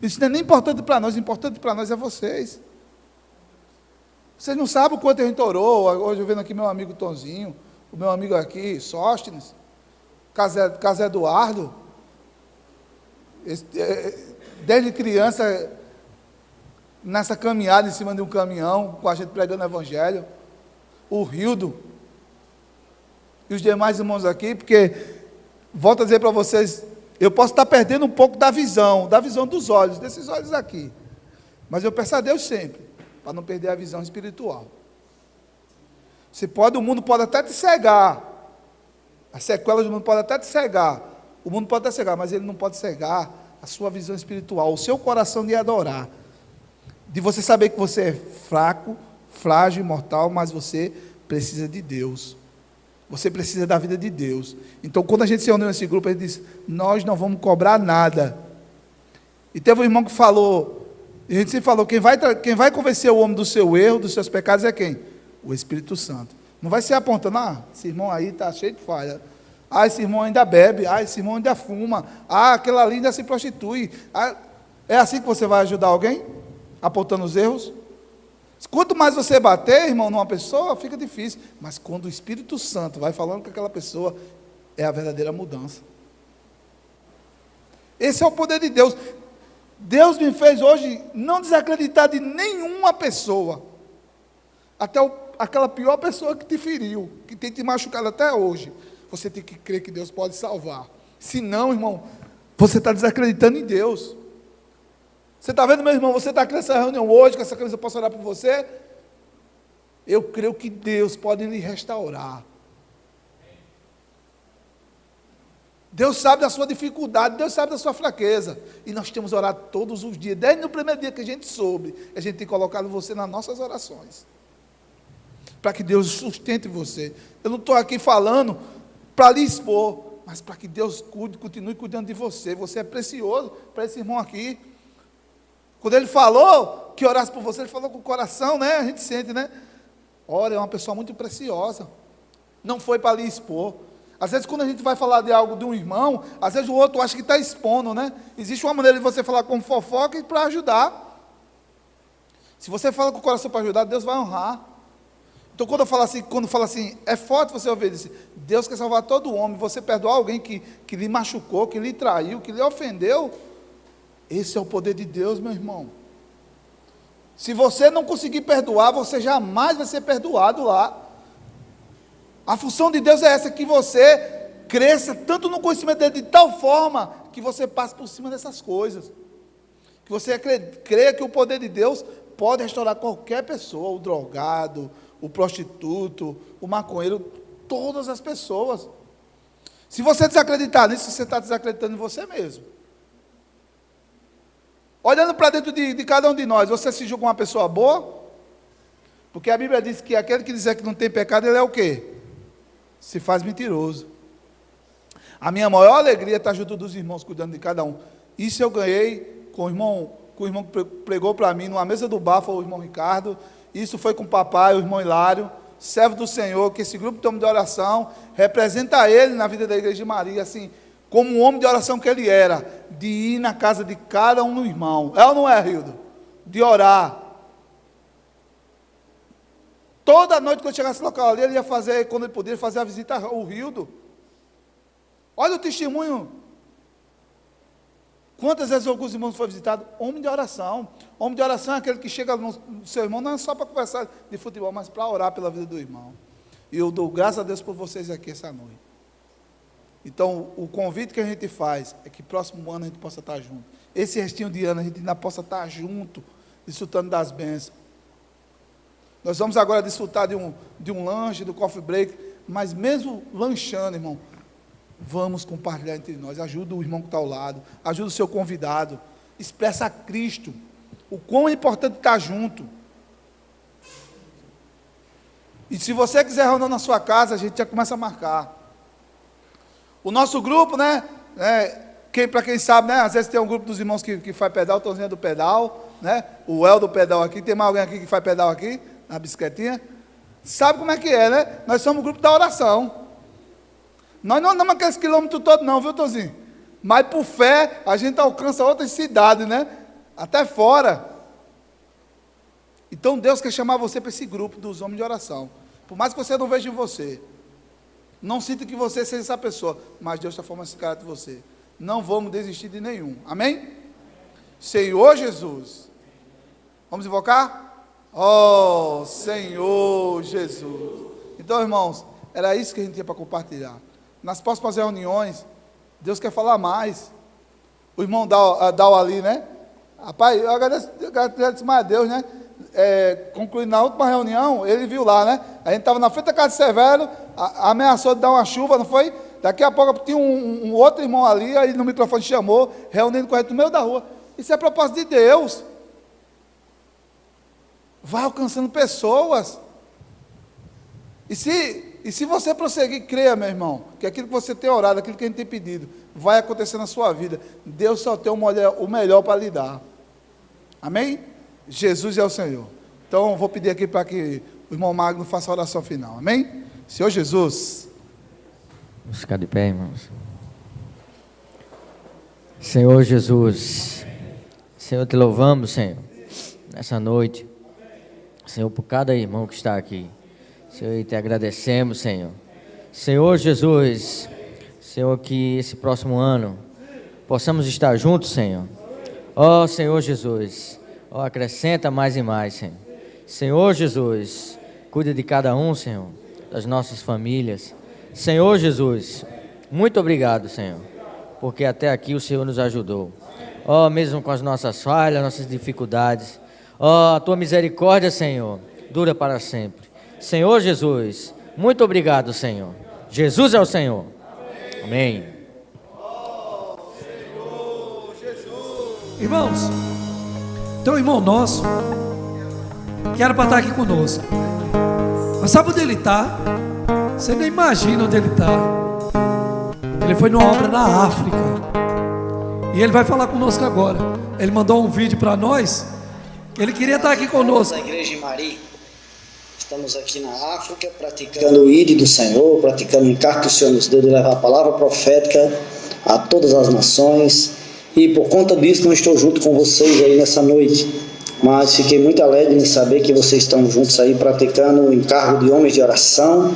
isso não é nem importante para nós, o importante para nós é vocês. Vocês não sabem o quanto a gente orou. Hoje eu vendo aqui meu amigo Tonzinho, o meu amigo aqui, Sóstenes, Casé Eduardo, desde criança, nessa caminhada em cima de um caminhão, com a gente pregando o Evangelho, o Rildo, e os demais irmãos aqui, porque, volto a dizer para vocês, eu posso estar perdendo um pouco da visão dos olhos, desses olhos aqui, mas eu peço a Deus sempre, para não perder a visão espiritual. O mundo pode até te cegar, as sequelas do mundo podem até te cegar, o mundo pode até cegar, mas ele não pode cegar a sua visão espiritual, o seu coração de adorar, de você saber que você é fraco, frágil e mortal, mas você precisa de Deus, você precisa da vida de Deus. Então, quando a gente se reuniu nesse grupo, a gente disse, nós não vamos cobrar nada. E teve um irmão que falou, a gente sempre falou, quem vai convencer o homem do seu erro, dos seus pecados é quem? O Espírito Santo. Não vai ser apontando, esse irmão aí está cheio de falha, esse irmão ainda bebe, esse irmão ainda fuma, aquela ali ainda se prostitui. É assim que você vai ajudar alguém? Apontando os erros? Quanto mais você bater, irmão, numa pessoa, fica difícil. Mas quando o Espírito Santo vai falando com aquela pessoa, é a verdadeira mudança. Esse é o poder de Deus. Deus me fez hoje não desacreditar de nenhuma pessoa. Até aquela pior pessoa que te feriu, que tem te machucado até hoje. Você tem que crer que Deus pode salvar. Se não, irmão, você está desacreditando em Deus. Você está vendo, meu irmão, você está aqui nessa reunião hoje, com essa camisa, eu posso orar por você? Eu creio que Deus pode lhe restaurar. Deus sabe da sua dificuldade, Deus sabe da sua fraqueza. E nós temos orado todos os dias, desde o primeiro dia que a gente soube, a gente tem colocado você nas nossas orações. Para que Deus sustente você. Eu não estou aqui falando para lhe expor, mas para que Deus continue cuidando de você. Você é precioso para esse irmão aqui. Quando ele falou que orasse por você, ele falou com o coração, né? A gente sente, né? Ora, é uma pessoa muito preciosa. Não foi para lhe expor. Às vezes, quando a gente vai falar de algo de um irmão, às vezes o outro acha que está expondo, né? Existe uma maneira de você falar com fofoca e para ajudar. Se você fala com o coração para ajudar, Deus vai honrar. Então, quando fala assim, é forte você ouvir isso. Deus quer salvar todo homem. Você perdoar alguém que lhe machucou, que lhe traiu, que lhe ofendeu. Esse é o poder de Deus, meu irmão. Se você não conseguir perdoar, você jamais vai ser perdoado lá. A função de Deus é essa, que você cresça tanto no conhecimento dele, de tal forma que você passe por cima dessas coisas. Que você creia que o poder de Deus pode restaurar qualquer pessoa, o drogado, o prostituto, o maconheiro, todas as pessoas. Se você desacreditar nisso, você está desacreditando em você mesmo. Olhando para dentro de cada um de nós, você se julga uma pessoa boa? Porque a Bíblia diz que aquele que dizer que não tem pecado, ele é o quê? Se faz mentiroso. A minha maior alegria é estar junto dos irmãos, cuidando de cada um. Isso eu ganhei com o irmão que pregou para mim, numa mesa do bar, foi o irmão Ricardo. Isso foi com o papai, o irmão Hilário, servo do Senhor, que esse grupo de oração representa ele na vida da Igreja de Maria, assim, como um homem de oração que ele era, de ir na casa de cada um do irmão. É ou não é, Rildo? De orar. Toda noite, quando chegasse no local ali, ele ia fazer, quando ele podia, fazer a visita ao Rildo. Olha o testemunho. Quantas vezes alguns irmãos foram visitados? Homem de oração. Homem de oração é aquele que chega no seu irmão, não é só para conversar de futebol, mas para orar pela vida do irmão. E eu dou graças a Deus por vocês aqui essa noite. Então, o convite que a gente faz é que próximo ano a gente possa estar junto. Esse restinho de ano a gente ainda possa estar junto, desfrutando das bênçãos. Nós vamos agora desfrutar de um lanche, do coffee break, mas mesmo lanchando, irmão, vamos compartilhar entre nós. Ajuda o irmão que está ao lado, ajuda o seu convidado, expressa a Cristo, o quão é importante estar junto. E se você quiser reunir na sua casa, a gente já começa a marcar. O nosso grupo, né, Para quem sabe, né? Às vezes tem um grupo dos irmãos que faz pedal, o Tonzinho do pedal, né? O El do pedal aqui. Tem mais alguém aqui que faz pedal aqui, na bicicletinha? Sabe como é que é, né? Nós somos o grupo da oração. Nós não andamos aqueles quilômetros todos não, viu, Tonzinho? Mas por fé, a gente alcança outras cidades, né? Até fora. Então Deus quer chamar você para esse grupo dos homens de oração. Por mais que você não veja em você, não sinta que você seja essa pessoa, mas Deus está formando esse caráter de você. Não vamos desistir de nenhum. Amém? Senhor Jesus. Vamos invocar? Oh, Senhor Jesus. Então, irmãos, era isso que a gente tinha para compartilhar. Nas próximas reuniões, Deus quer falar mais. O irmão Dal ali, né? Rapaz, eu agradeço mais a Deus, né? Concluindo na última reunião, ele viu lá, né? A gente estava na frente da casa de Severo, ameaçou de dar uma chuva, não foi? Daqui a pouco tinha um outro irmão ali, aí no microfone chamou, reunindo com a gente no meio da rua. Isso é propósito de Deus. Vai alcançando pessoas. E se você prosseguir, creia, meu irmão, que aquilo que você tem orado, aquilo que a gente tem pedido, vai acontecer na sua vida. Deus só tem o melhor para lhe dar. Amém? Jesus é o Senhor. Então, vou pedir aqui para que o irmão Magno faça a oração final. Amém? Senhor Jesus. Vamos ficar de pé, irmãos. Senhor Jesus, Senhor, te louvamos, Senhor, nessa noite. Senhor, por cada irmão que está aqui. Senhor, e te agradecemos, Senhor. Senhor Jesus, Senhor, que esse próximo ano possamos estar juntos, Senhor. Ó Senhor Jesus, ó, acrescenta mais e mais, Senhor. Senhor Jesus, cuida de cada um, Senhor, das nossas famílias. Senhor Jesus, muito obrigado, Senhor, porque até aqui o Senhor nos ajudou. Ó, mesmo com as nossas falhas, nossas dificuldades. Ó, a tua misericórdia, Senhor, dura para sempre. Senhor Jesus, muito obrigado, Senhor. Jesus é o Senhor. Amém. Irmãos, tem um irmão nosso que era para estar aqui conosco. Mas sabe onde ele está? Você nem imagina onde ele está. Ele foi numa obra na África. E ele vai falar conosco agora. Ele mandou um vídeo para nós. Ele queria estar aqui conosco. Na igreja de Mari. Estamos aqui na África, praticando o ID do Senhor, praticando o encargo que o Senhor nos deu de levar a palavra profética a todas as nações. E por conta disso não estou junto com vocês aí nessa noite. Mas fiquei muito alegre em saber que vocês estão juntos aí praticando o encargo de homens de oração.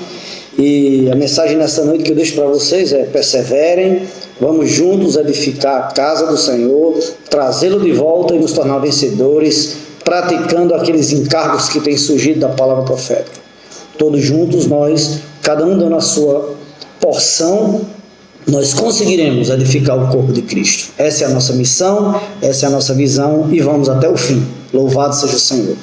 E a mensagem nessa noite que eu deixo para vocês é: perseverem, vamos juntos edificar a casa do Senhor, trazê-lo de volta e nos tornar vencedores, praticando aqueles encargos que têm surgido da palavra profética. Todos juntos, nós, cada um dando a sua porção, nós conseguiremos edificar o corpo de Cristo. Essa é a nossa missão, essa é a nossa visão e vamos até o fim. Louvado seja o Senhor.